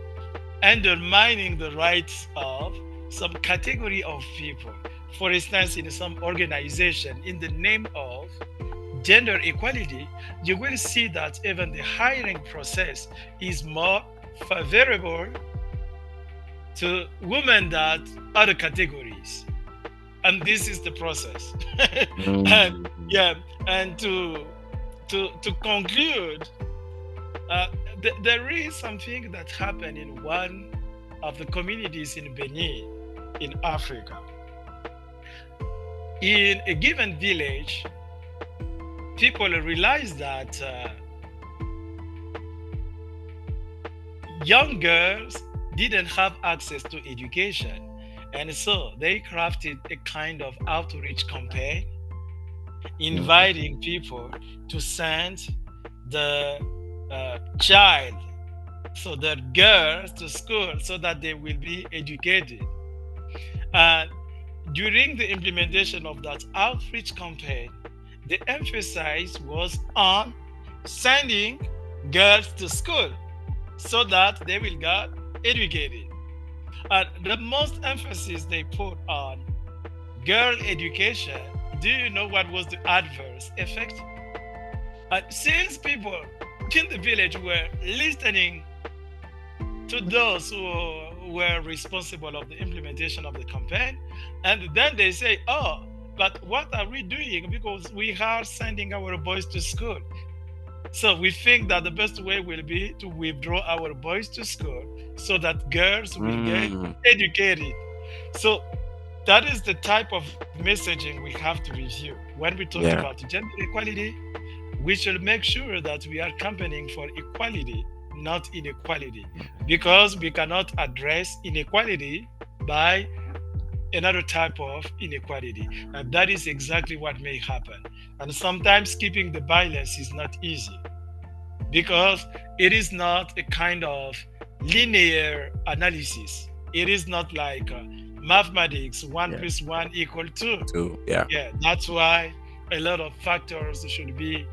undermining the rights of some category of people. For instance, in some organization, in the name of gender equality, you will see that even the hiring process is more favorable to women than other categories. And this is the process. And Mm. yeah, and to conclude, Uh, there is something that happened in one of the communities in Benin, in Africa. In a given village, people realized that young girls didn't have access to education. And so they crafted a kind of outreach campaign Mhm. inviting people to send the child, so the girls, to school so that they will be educated. And during the implementation of that outreach campaign, the emphasis was on sending girls to school so that they will get educated. And the most emphasis they put on girl education, do you know what was the adverse effect? And since people in the village were listening to those who were responsible of the implementation of the campaign, and then they say, oh, but what are we doing, because we are sending our boys to school, so we think that the best way will be to withdraw our boys to school so that girls will get Mm. educated. So that is the type of messaging we have to review when we talk about Yeah. gender equality. We should make sure that we are campaigning for equality, not inequality, because we cannot address inequality by another type of inequality. And that is exactly what may happen. And sometimes keeping the balance is not easy because it is not a kind of linear analysis. It is not like mathematics, one Yeah. plus one equal two. Too. Yeah. Yeah, that's why a lot of factors should be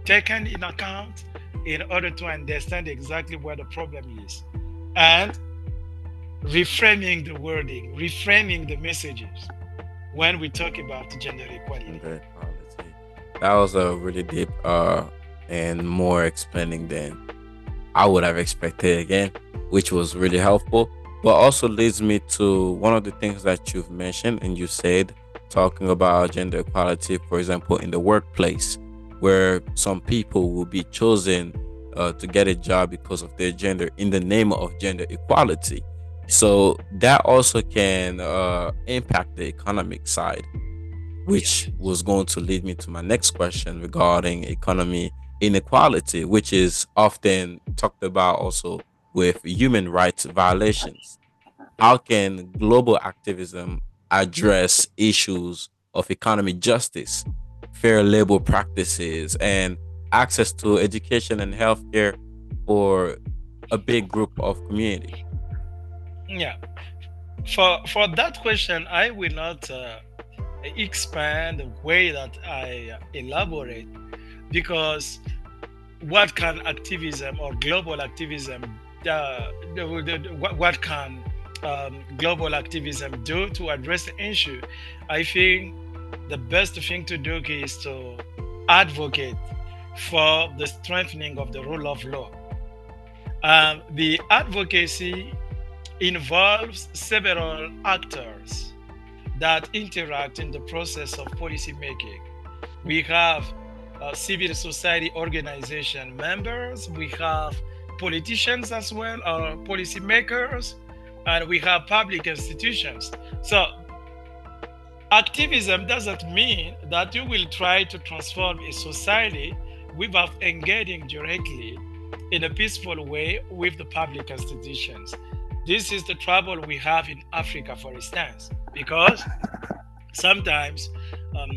taken in account in order to understand exactly where the problem is. And reframing the wording, reframing the messages when we talk about gender equality. Gender equality. That was a really deep and more explaining than I would have expected again, which was really helpful. But also leads me to one of the things that you've mentioned and you said, talking about gender equality, for example, in the workplace. where some people will be chosen to get a job because of their gender in the name of gender equality. So that also can impact the economic side, which Yeah. was going to lead me to my next question regarding economy inequality, which is often talked about also with human rights violations. How can global activism address issues of economic justice, fair labor practices, and access to education and healthcare for a big group of community? Yeah. For that question, I will not expand the way that I elaborate, because what can activism or global activism what can global activism do to address the issue? I think the best thing to do is to advocate for the strengthening of the rule of law. The advocacy involves several actors that interact in the process of policy making. We have civil society organization members, we have politicians as well, or policymakers, and we have public institutions. So activism doesn't mean that you will try to transform a society without engaging directly in a peaceful way with the public institutions. This is the trouble we have in Africa, for instance, because sometimes um,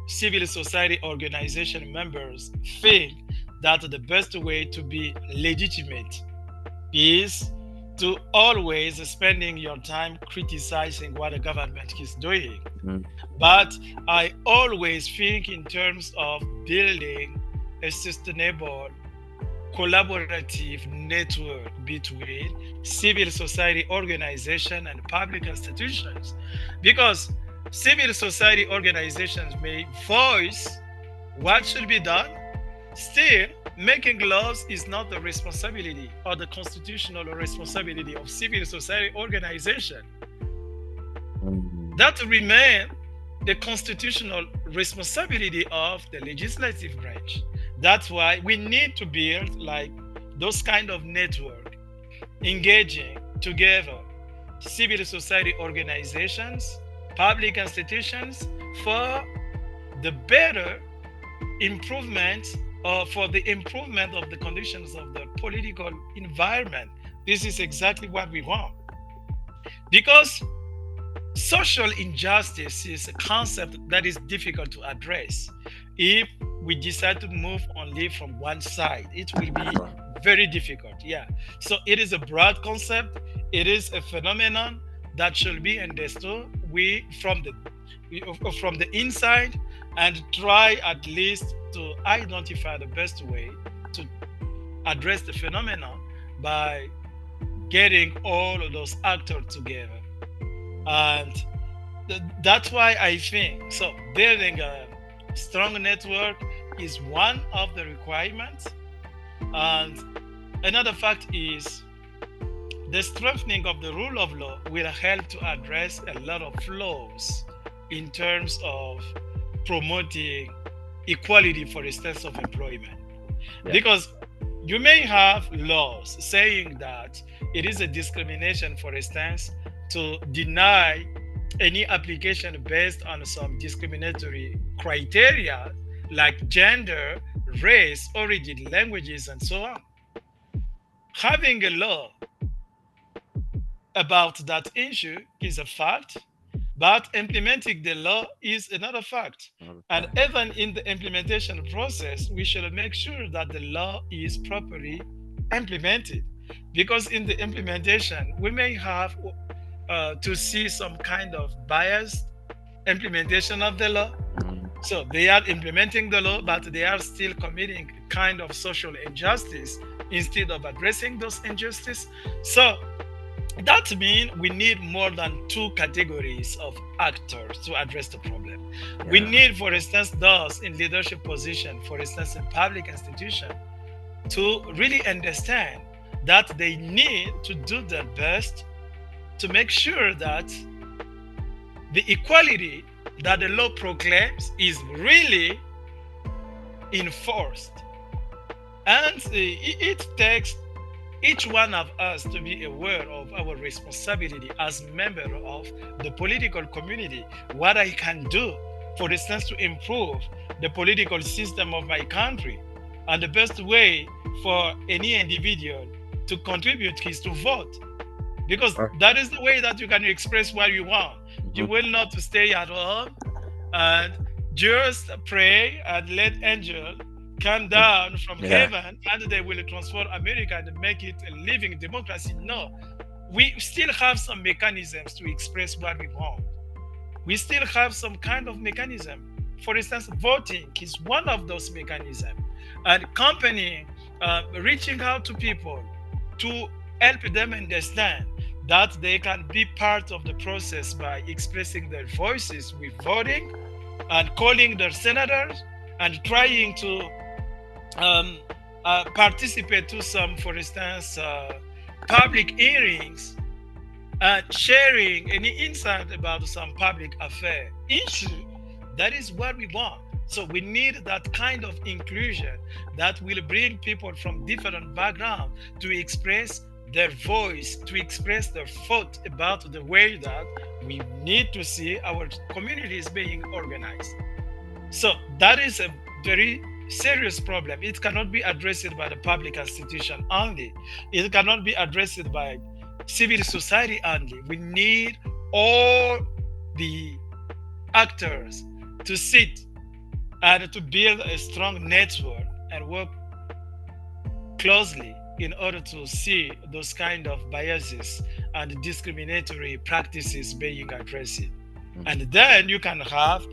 civil society organization members think that the best way to be legitimate is to always spending your time criticizing what the government is doing. Mhm. But I always think in terms of building a sustainable collaborative network between civil society organization and public institutions, because civil society organizations may voice what should be done. Still, making laws is not the responsibility or the constitutional responsibility of civil society organization. Mhm. That remain the constitutional responsibility of the legislative branch. That's why we need to build like those kind of network, engaging together civil society organizations, public institutions, for the better improvement, or for the improvement of the conditions of the political environment. This is exactly what we want, because social injustice is a concept that is difficult to address. If we decide to move only from one side, it will be Right. very difficult. Yeah. So it is a broad concept. It is a phenomenon that should be understood from the inside, and try at least to identify the best way to address the phenomenon by getting all of those actors together. And that's why I think so. Building a strong network is one of the requirements, and another fact is the strengthening of the rule of law will help to address a lot of flaws in terms of promoting equality, for instance, of employment. Yeah. Because you may have laws saying that it is a discrimination, for instance, to deny any application based on some discriminatory criteria like gender, race, origin, languages, and so on. Having a law about that issue is a fact, but implementing the law is another fact. Another And fact. even in the implementation process, we should make sure that the law is properly implemented. Because in the implementation, we may have to see some kind of biased implementation of the law. Mhm. So they are implementing the law, but they are still committing kind of social injustice instead of addressing those injustices. So that means we need more than two categories of actors to address the problem. We Yeah. need, for instance, those in leadership position, for instance, in public institution, to really understand that they need to do their best to make sure that the equality that the law proclaims is really enforced. And it takes each one of us to be aware of our responsibility as member of the political community, what I can do, for instance, to improve the political system of my country. And the best way for any individual to contribute is to vote, because Right. that is the way that you can express what you want. You Mhm. will not stay at home and just pray and let angel come down from Yeah. heaven and they will transform America and make it a living democracy. No, we still have some mechanisms to express what we want. We still have some kind of mechanism. For instance, voting is one of those mechanisms, and company reaching out to people to help them understand that they can be part of the process by expressing their voices with voting and calling their senators and trying to um, participate to some, for instance, public hearings, sharing any insight about some public affair issue. That is what we want. So we need that kind of inclusion that will bring people from different backgrounds to express their voice, to express their thought about the way that we need to see our communities being organized. So that is a very serious problem. It cannot be addressed by the public institution only. It cannot be addressed by civil society only. We need all the actors to sit and to build a strong network and work closely in order to see those kind of biases and discriminatory practices being addressed. Mhm. And then you can have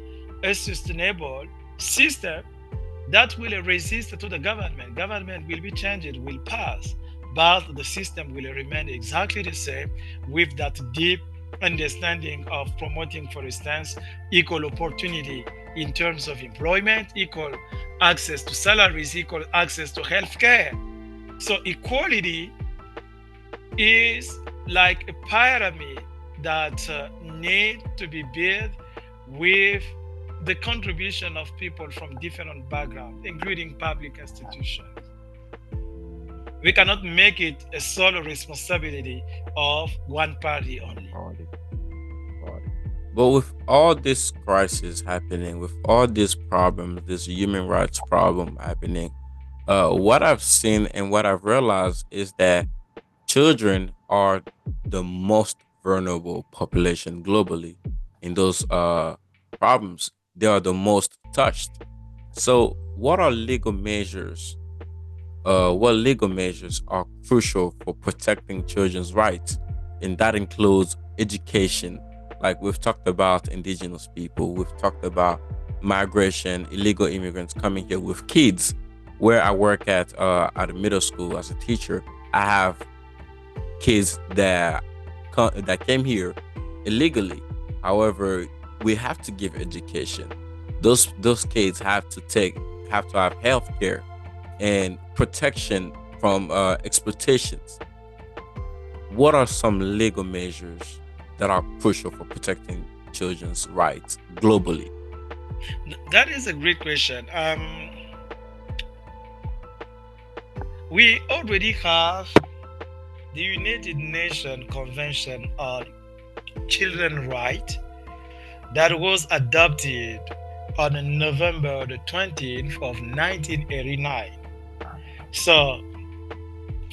a sustainable system that will resist to the government. Government will be changed, will pass, but the system will remain exactly the same with that deep understanding of promoting, for instance, equal opportunity in terms of employment, equal access to salaries, equal access to healthcare. So equality is like a pyramid that need to be built with the contribution of people from different backgrounds, including public institutions. We cannot make it a sole responsibility of one party only. Got it. Got it. But with all this crisis happening, with all these problems, this human rights problem happening, what I've seen and what I've realized is that children are the most vulnerable population globally in those problems. They are the most touched. So, what legal measures are crucial for protecting children's rights? And that includes education. Like we've talked about indigenous people, we've talked about migration, illegal immigrants coming here with kids. Where I work at a middle school as a teacher, I have kids that came here illegally. However, we have to give education. Those kids have to have health care and protection from exploitations. What are some legal measures that are crucial for protecting children's rights globally? That is a great question. We already have the United Nations Convention on Children's Rights that was adopted on November the 20th of 1989. So,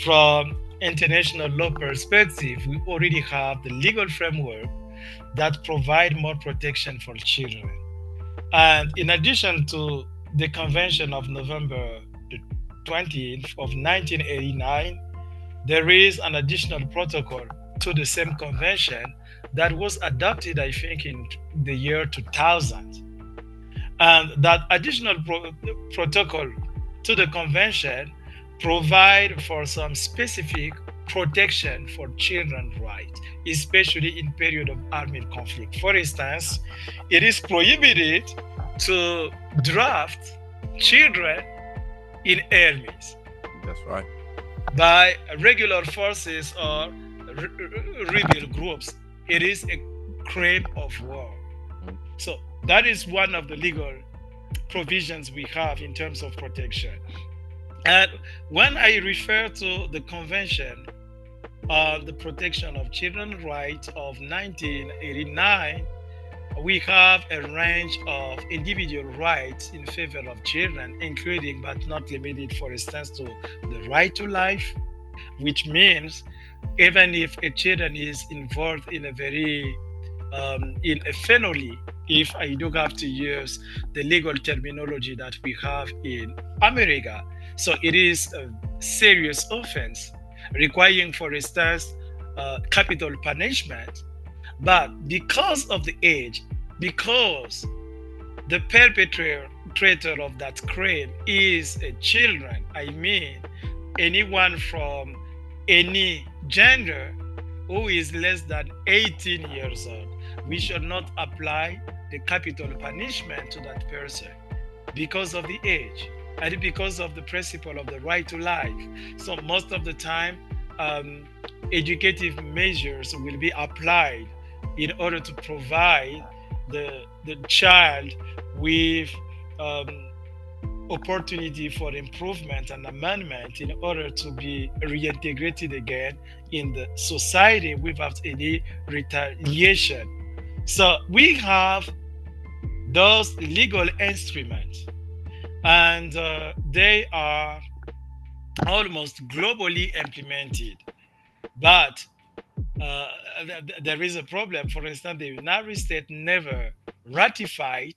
from international law perspective, we already have the legal framework that provide more protection for children. And in addition to the Convention of November the 20th of 1989, there is an additional protocol to the same convention that was adopted, I think, in the year 2000. And that additional protocol to the convention provide for some specific protection for children's rights, especially in period of armed conflict. For instance, it is prohibited to draft children in armies That's right. by regular forces or rebel groups. It is a crime of war. Mhm. So that is one of the legal provisions we have in terms of protection. And when I refer to the Convention on the Protection of Children's Rights of 1989, we have a range of individual rights in favor of children, including but not limited, for instance, to the right to life, which means even if a children is involved in a very in a felony, if I do have to use the legal terminology that we have in America, so it is a serious offense requiring, for instance, capital punishment. But because of the age, because the perpetrator of that crime is a children, I mean anyone from any gender who is less than 18 years old, we should not apply the capital punishment to that person because of the age and because of the principle of the right to life. So most of the time, um, educative measures will be applied in order to provide the child with um, opportunity for improvement and amendment in order to be reintegrated again in the society without any retaliation. So we have those legal instruments, and they are almost globally implemented. But there is a problem. For instance, the United States never ratified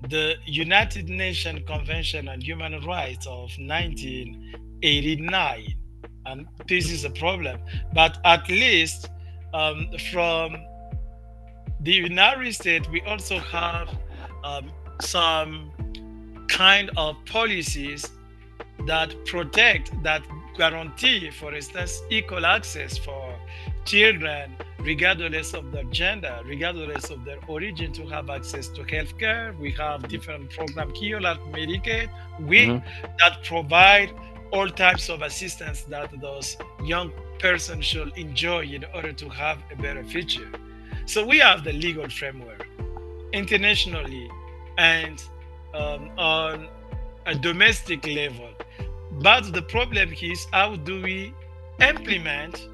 the United Nations Convention on Human Rights of 1989. And this is a problem. But at least from the United States, we also have some kind of policies that protect, that guarantee, for instance, equal access for children, regardless of their gender, regardless of their origin, to have access to healthcare. We have different programs here like Medicaid, we Mm-hmm. that provide all types of assistance that those young persons should enjoy in order to have a better future. So we have the legal framework internationally and on a domestic level. But the problem is, how do we implement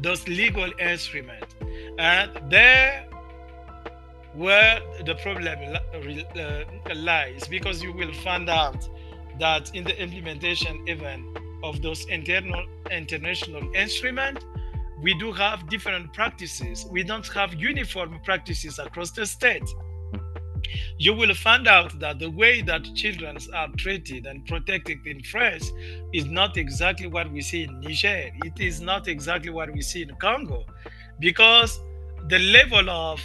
those legal instruments? And there where the problem lies, because you will find out that in the implementation even of those international instruments, we do have different practices. We don't have uniform practices across the state. You will find out that the way that children are treated and protected in France is not exactly what we see in Niger. It is not exactly what we see in Congo, because the level of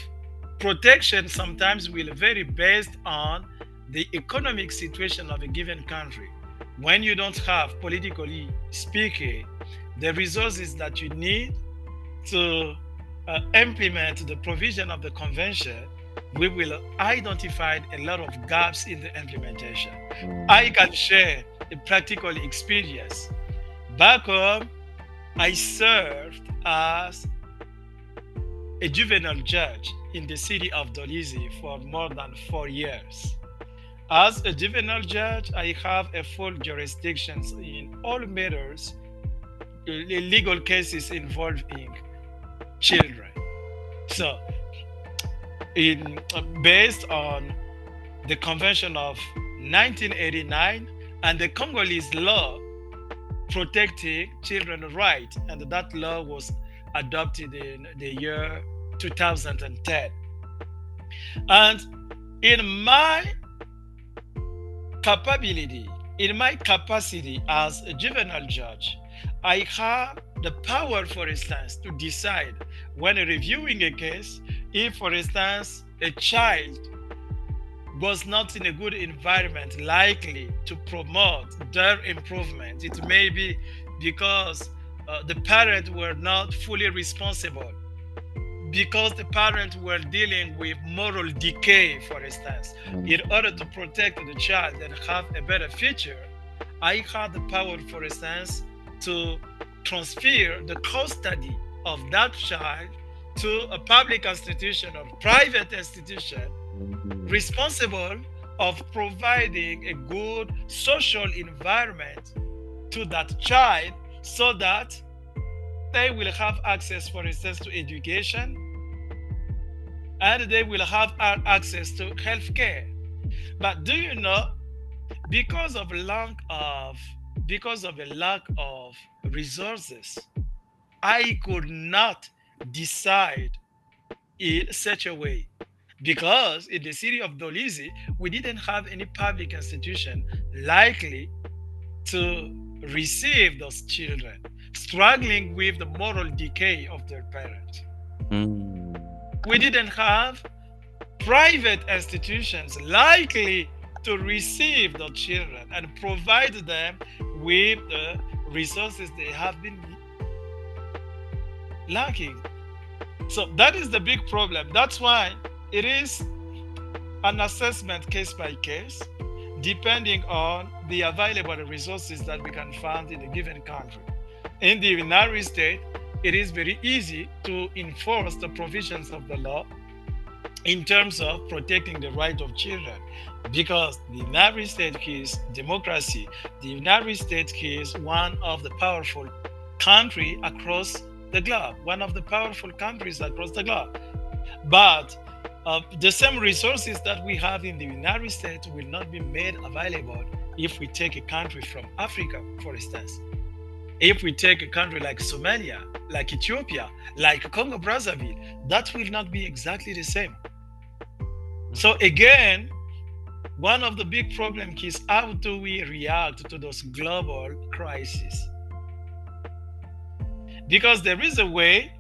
protection sometimes will vary based on the economic situation of a given country. When you don't have, politically speaking, the resources that you need to implement the provision of the convention, we will identify a lot of gaps in the implementation. I can share a practical experience. Back home, I served as a juvenile judge in the city of Dolisie for more than 4 years. As a juvenile judge, I have a full jurisdiction in all matters, legal cases involving children. So, based on the Convention of 1989 and the Congolese law protecting children's rights, and that law was adopted in the year 2010. And in my capability, in my capacity as a juvenile judge, I have the power, for instance, to decide when reviewing a case if, for instance, a child was not in a good environment likely to promote their improvement. It may be because the parents were not fully responsible, because the parents were dealing with moral decay, for instance. In order to protect the child and have a better future, I had the power, for instance, to transfer the custody of that child to a public institution or private institution Mm. responsible of providing a good social environment to that child so that they will have access, for instance, to education, and they will have access to healthcare. But do you know, because of lack of because of a lack of resources, I could not decide in such a way, because in the city of Dolisie we didn't have any public institution likely to receive those children struggling with the moral decay of their parents. Mm. We didn't have private institutions likely to receive the children and provide them with the resources they have been lacking. So that is the big problem. That's why it is an assessment case by case, depending on the available resources that we can find in a given country. In the United States, it is very easy to enforce the provisions of the law in terms of protecting the right of children, because the United States is democracy. The United States is one of the powerful country across the globe, one of the powerful countries across the globe. But the same resources that we have in the United States will not be made available if we take a country from Africa, for instance. If we take a country like Somalia, like Ethiopia, like Congo Brazzaville, that will not be exactly the same. So again, one of the big problems is how do we react to those global crises? Because there is a way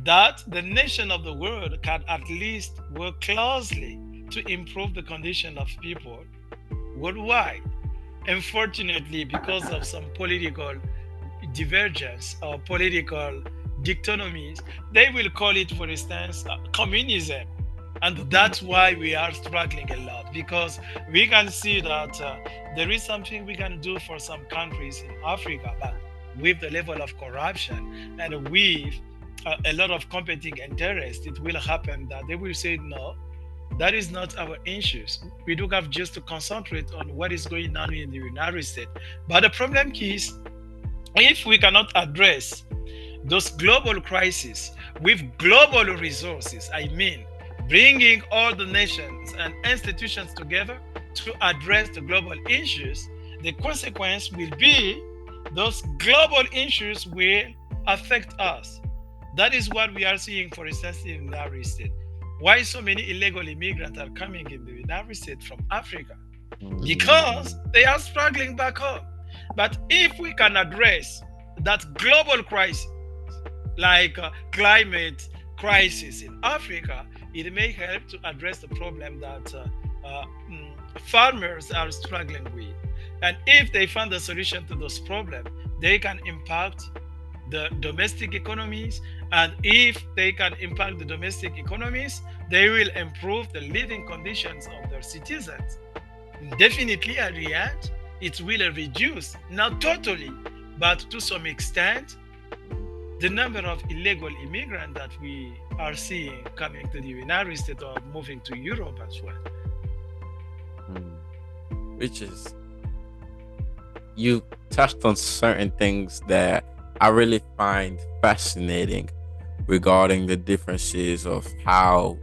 that the nation of the world can at least work closely to improve the condition of people worldwide. Unfortunately, because of some political divergence or political dichotomies, they will call it, for instance, communism. And Mm. that's why we are struggling a lot, because we can see that there is something we can do for some countries in Africa, but with the level of corruption and with a lot of competing interests, it will happen that they will say, no, that is not our issues. We do have just to concentrate on what is going on in the United States. But the problem is, if we cannot address those global crises with global resources, I mean, bringing all the nations and institutions together to address the global issues, the consequence will be those global issues will affect us. That is what we are seeing, for instance, in the United States. Why so many illegal immigrants are coming in the United States from Africa? Because Mm. they are struggling back home. But if we can address that global crisis, like climate crisis in Africa, it may help to address the problem that farmers are struggling with. And if they find a solution to those problems, they can impact the domestic economies. And if they can impact the domestic economies, they will improve the living conditions of their citizens. Definitely at the end, it will reduce, not totally, but to some extent, the number of illegal immigrants that we are seeing coming to the United States or moving to Europe as well. Mm. Which is, you touched on certain things that I really find fascinating regarding the differences of how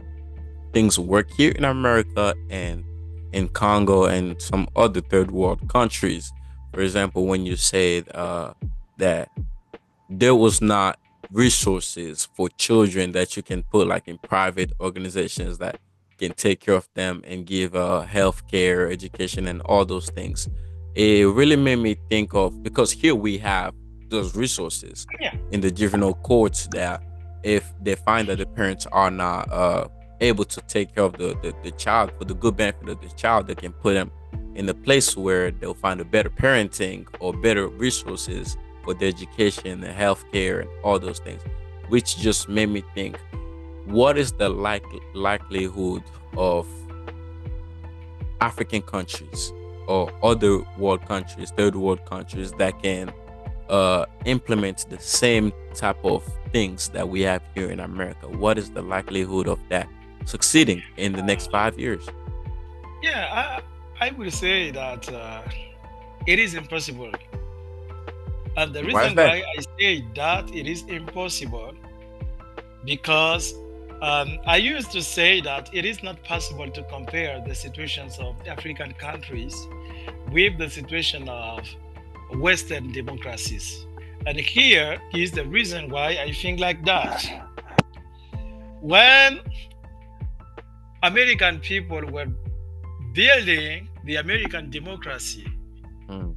things work here in America and in Congo and some other third world countries. For example, when you said that there was not resources for children that you can put like in private organizations that can take care of them and give health care, education, and all those things. It really made me think of, because here we have those resources Yeah. in the juvenile courts that if they find that the parents are not able to take care of the child for the good benefit of the child, they can put them in a place where they'll find a better parenting or better resources for the education, the healthcare, and all those things, which just made me think, what is the likelihood of African countries or other world countries, third world countries that can implement the same type of things that we have here in America? What is the likelihood of that? succeeding in the next 5 years? Yeah, I will say that it is impossible. And the Why is reason that? why I say that it is impossible, because I used to say that it is not possible to compare the situations of African countries with the situation of Western democracies. And here is the reason why I think like that. When American people were building the American democracy Mm,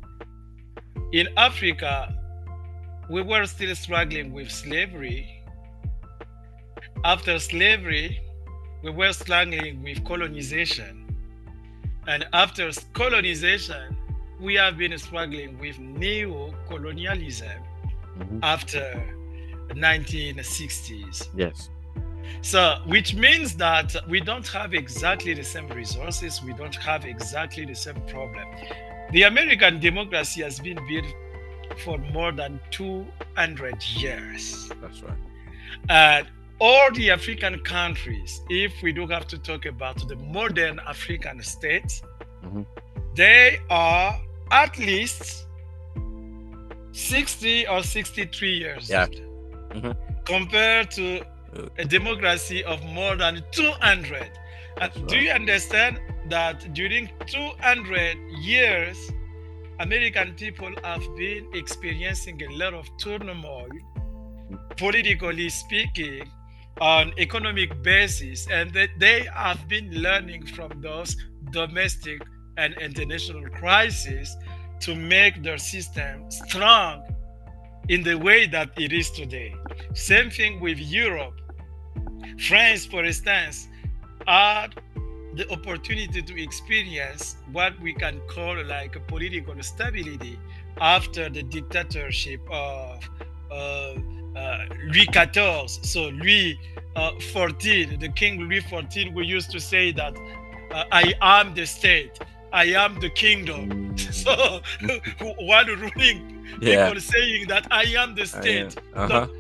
in Africa, we were still struggling with slavery. After slavery, we were struggling with colonization. And after colonization, we have been struggling with neo-colonialism mhm. after 1960s. Yes. So, which means that we don't have exactly the same resources, we don't have exactly the same problem. The American democracy has been built for more than 200 years. That's right. And all the African countries, if we do have to talk about the modern African states, Hmm. they are at least 60 or 63 years Yeah. old Hmm. compared to a democracy of more than 200. That's Do right. you understand that during 200 years, American people have been experiencing a lot of turmoil, politically speaking, on economic basis, and that they have been learning from those domestic and international crises to make their system strong in the way that it is today. Same thing with Europe. France, for instance, had the opportunity to experience what we can call like a political stability after the dictatorship of Louis XIV. So Louis XIV, the King Louis XIV, we used to say that I am the state, I am the kingdom. Mm. So while ruling, Yeah. people saying that I am the I am. state, Uh-huh. donc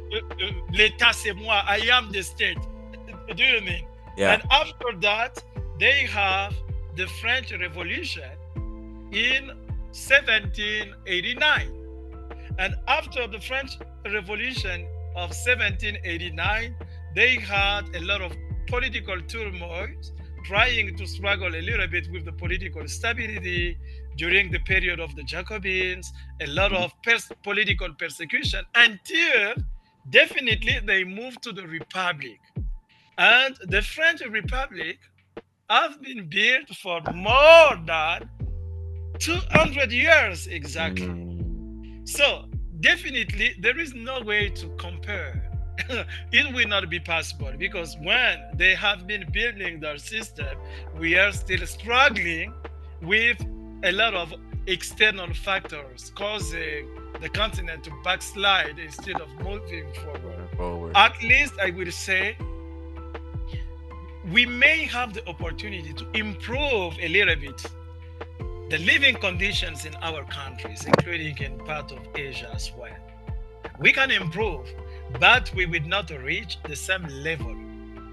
l'État c'est moi, I am the state. Do you mean? Yeah. And after that, they have the French Revolution in 1789. And after the French Revolution of 1789, they had a lot of political turmoil, trying to struggle a little bit with the political stability during the period of the Jacobins, a lot Mhm. of political persecution until definitely they moved to the Republic. And the French Republic has been built for more than 200 years exactly. Mm. So, definitely, there is no way to compare. It will not be possible because when they have been building their system, we are still struggling with a lot of external factors causing the continent to backslide instead of moving forward. Moving forward. At least I will say we may have the opportunity to improve a little bit the living conditions in our countries, including in part of Asia as well. We can improve, but we will not reach the same level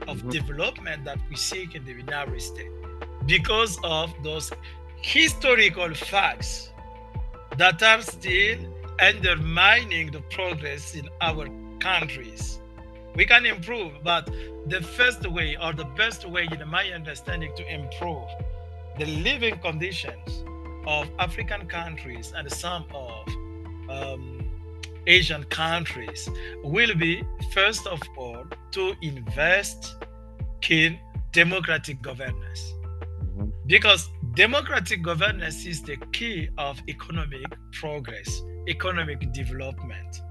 of Mhm. development that we seek in the United States because of those historical facts that are still undermining the progress in our countries. We can improve, but the first way or the best way, in my understanding, to improve the living conditions of African countries and some of um, Asian countries will be, first of all, to invest in democratic governance. Mhm. Because democratic governance is the key of economic progress, economic development.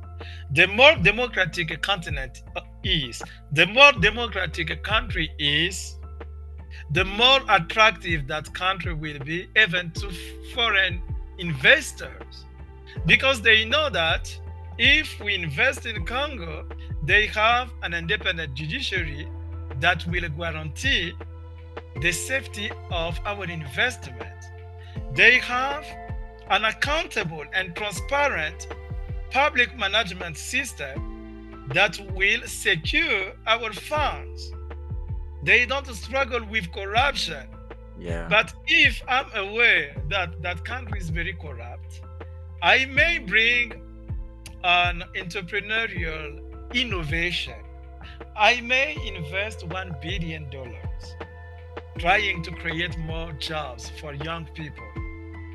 The more democratic a continent is, the more democratic a country is, the more attractive that country will be even to foreign investors, because they know that if we invest in Congo, they have an independent judiciary that will guarantee the safety of our investment. They have an accountable and transparent public management system that will secure our funds. They don't struggle with corruption. Yeah. But if I'm aware that that country is very corrupt, I may bring an entrepreneurial innovation. I may invest $1 billion trying to create more jobs for young people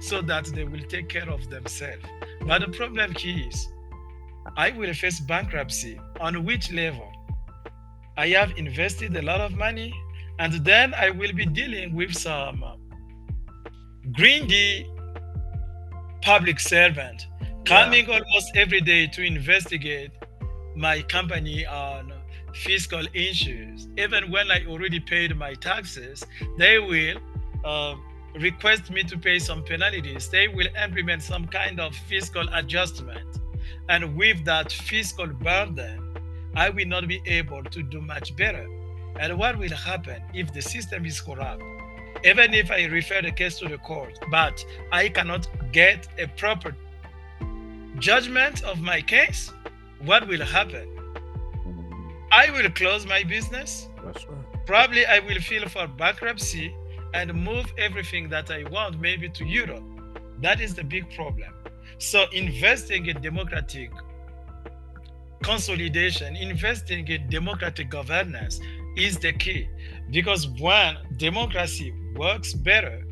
so that they will take care of themselves. But the problem is, I will face bankruptcy. On which level? I have invested a lot of money, and then I will be dealing with some greedy public servant Yeah. coming almost every day to investigate my company on fiscal issues. Even when I already paid my taxes, they will uh, request me to pay some penalties. They will implement some kind of fiscal adjustment. And with that fiscal burden, I will not be able to do much better. And what will happen if the system is corrupt? Even if I refer the case to the court, but I cannot get a proper judgment of my case, what will happen? Mhm. I will close my business. That's right. Probably I will file for bankruptcy and move everything that I want maybe to Europe. That is the big problem. So investing in democratic consolidation, investing in democratic governance is the key. Because when democracy works better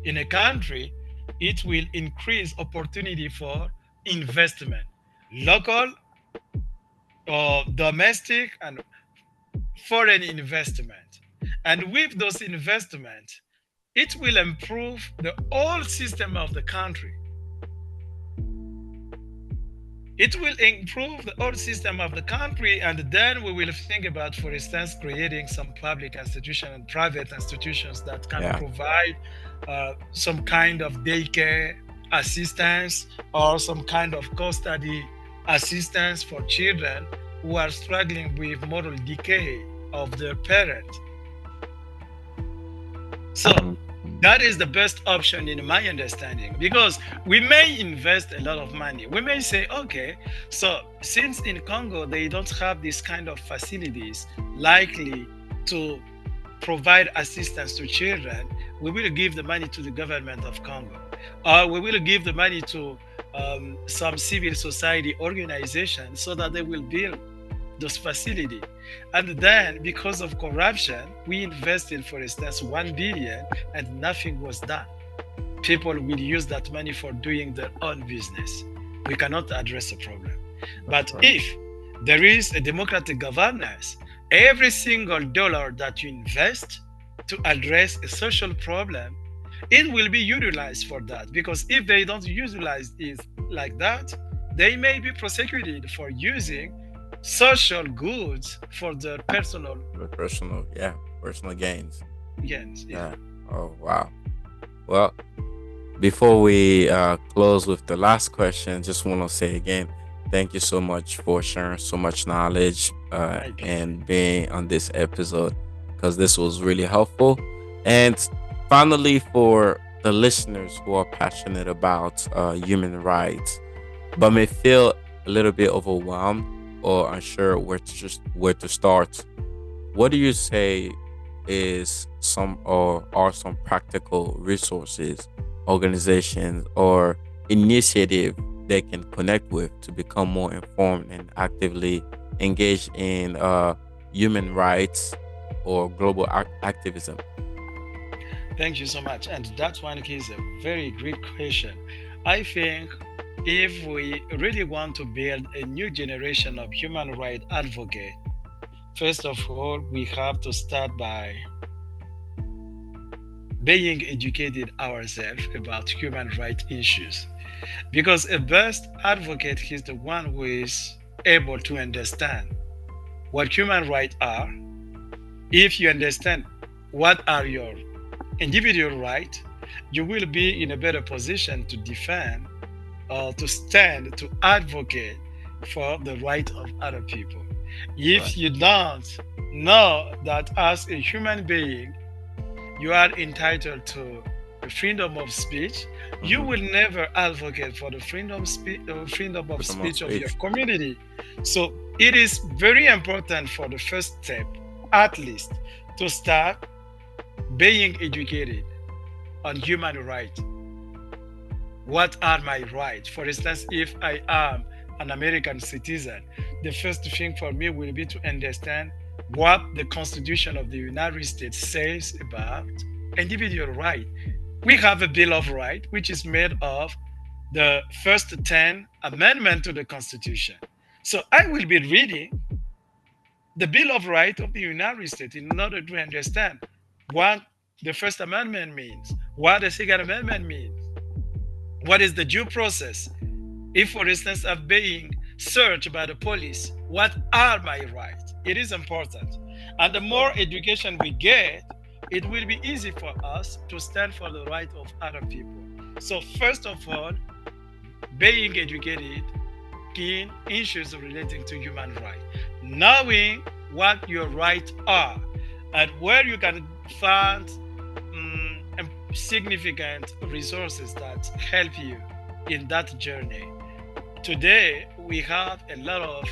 in a country, it will increase opportunity for investment, local or domestic and foreign investment. And with those investments, it will improve the whole system of the country. It will improve the whole system of the country, and then we will think about, for instance, creating some public institutions and private institutions that can Yeah. provide some kind of daycare assistance or some kind of custody assistance for children who are struggling with moral decay of their parents. So Mhm. that is the best option in my understanding, because we may invest a lot of money. We may say, okay, so since in Congo they don't have this kind of facilities likely to provide assistance to children, we will give the money to the government of Congo, or we will give the money to some civil society organization so that they will build those facility. And then because of corruption, we invested, for instance, 1 billion and nothing was done. People will use that money for doing their own business. We cannot address the problem. That's But right. if there is a democratic governance, every single dollar that you invest to address a social problem, it will be utilized for that. Because if they don't utilize it like that, they may be prosecuted for using social goods for their personal The personal, yeah, personal gains. gains. Yeah. Yeah. Oh wow. Well, before we close with the last question, just want to say again, thank you so much for sharing so much knowledge My pleasure. and being on this episode because this was really helpful. And finally, for the listeners who are passionate about human rights but may feel a little bit overwhelmed or unsure where to start, what do you say is some or are some practical resources, organizations, or initiative they can connect with to become more informed and actively engaged in human rights or global activism? Thank you so much. And that one is a very great question. I think if we really want to build a new generation of human rights advocates, first of all, we have to start by being educated ourselves about human rights issues. Because a best advocate is the one who is able to understand what human rights are. If you understand what are your individual rights, you will be in a better position to defend or to stand to advocate for the right of other people. Right. If you don't know that as a human being you are entitled to the freedom of speech, you Mm-hmm. will never advocate for the freedom of Freedom of speech of your speech. community. So it is very important for the first step, at least, To start, being educated on human rights. What are my rights? For instance, if I am an American citizen, the first thing for me will be to understand what the Constitution of the United States says about individual right. We have a Bill of Rights, which is made of the first 10 amendments to the Constitution. So I will be reading the Bill of Rights of the United States in order to understand what the First Amendment means, what the Second Amendment means, what is the due process. If, for instance, I'm being searched by the police, what are my rights? It is important. And the more education we get, it will be easy for us to stand for the right of other people. So, first of all, being educated in issues relating to human rights, knowing what your rights are and where you can find significant resources that help you in that journey. Today, we have a lot of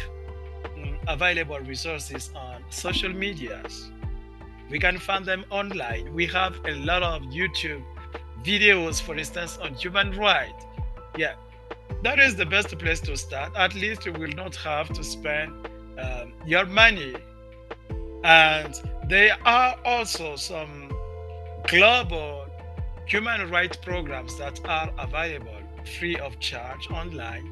available resources on social medias. We can find them online. We have a lot of YouTube videos, for instance, on human rights. Yeah, that is the best place to start. At least you will not have to spend your money. And there are also some global human rights programs that are available free of charge online.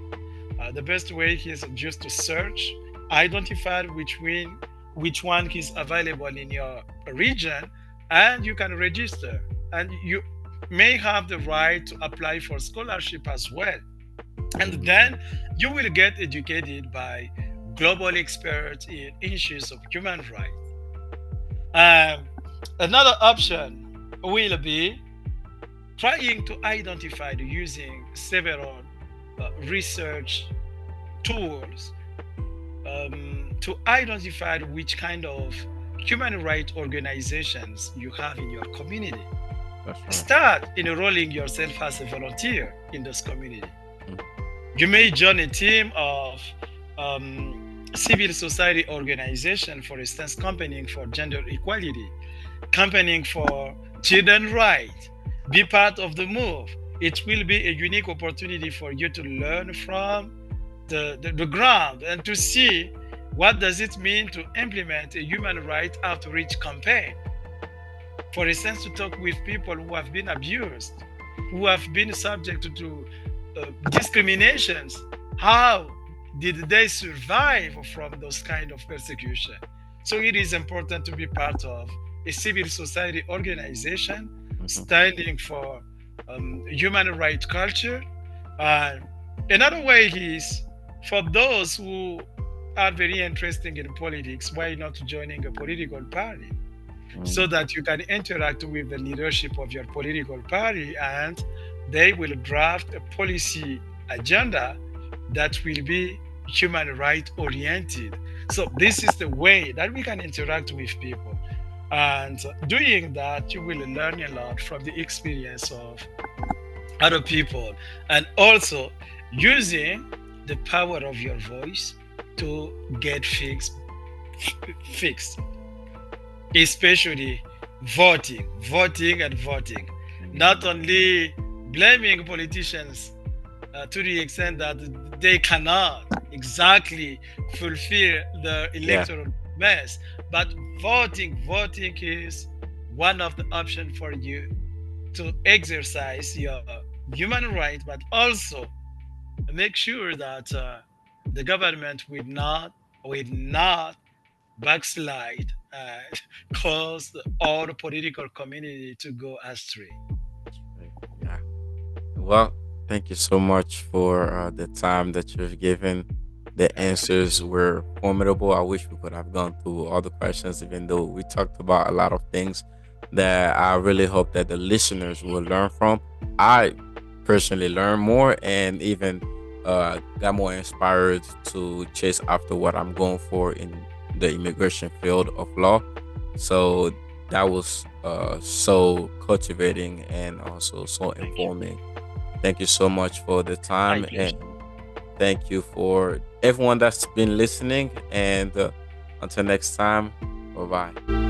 The best way is just to search, identify which one is available in your region, and you can register. And you may have the right to apply for scholarship as well. And then you will get educated by global experts in issues of human rights. Um, Another option will be trying to identify using several research tools to identify which kind of human rights organizations you have in your community. That's right. Start enrolling yourself as a volunteer in this community. Mm. You may join a team of civil society organization, for instance, campaigning for gender equality, campaigning for children rights. Be part of the move. It will be a unique opportunity for you to learn from the ground and to see what does it mean to implement a human rights outreach campaign. For instance, to talk with people who have been abused, who have been subject to discriminations. How did they survive from those kind of persecution? So it is important to be part of a civil society organization Mhm. standing for human rights culture. And another way is for those who are very interested in politics, why not joining a political party? So Mm. that you can interact with the leadership of your political party and they will draft a policy agenda that will be human rights oriented. So this is the way that we can interact with people. And doing that, you will learn a lot from the experience of other people and also using the power of your voice to get fixed, especially voting and voting. Not Mm. only blaming politicians to the extent that they cannot exactly fulfill the Yeah. electoral mess, but voting is one of the options for you to exercise your human right, but also make sure that the government will not backslide and cause all the political community to go astray. That's right. Yeah. Well, thank you so much for the time that you've given. The answers were formidable. I wish we could have gone through all the questions, even though we talked about a lot of things that I really hope that the listeners will learn from. I personally learned more and even got more inspired to chase after what I'm going for in the immigration field of law. So that was so cultivating and also so Thank you. informing. Thank you so much for the My time pleasure. and thank you for everyone that's been listening. And until next time, bye bye.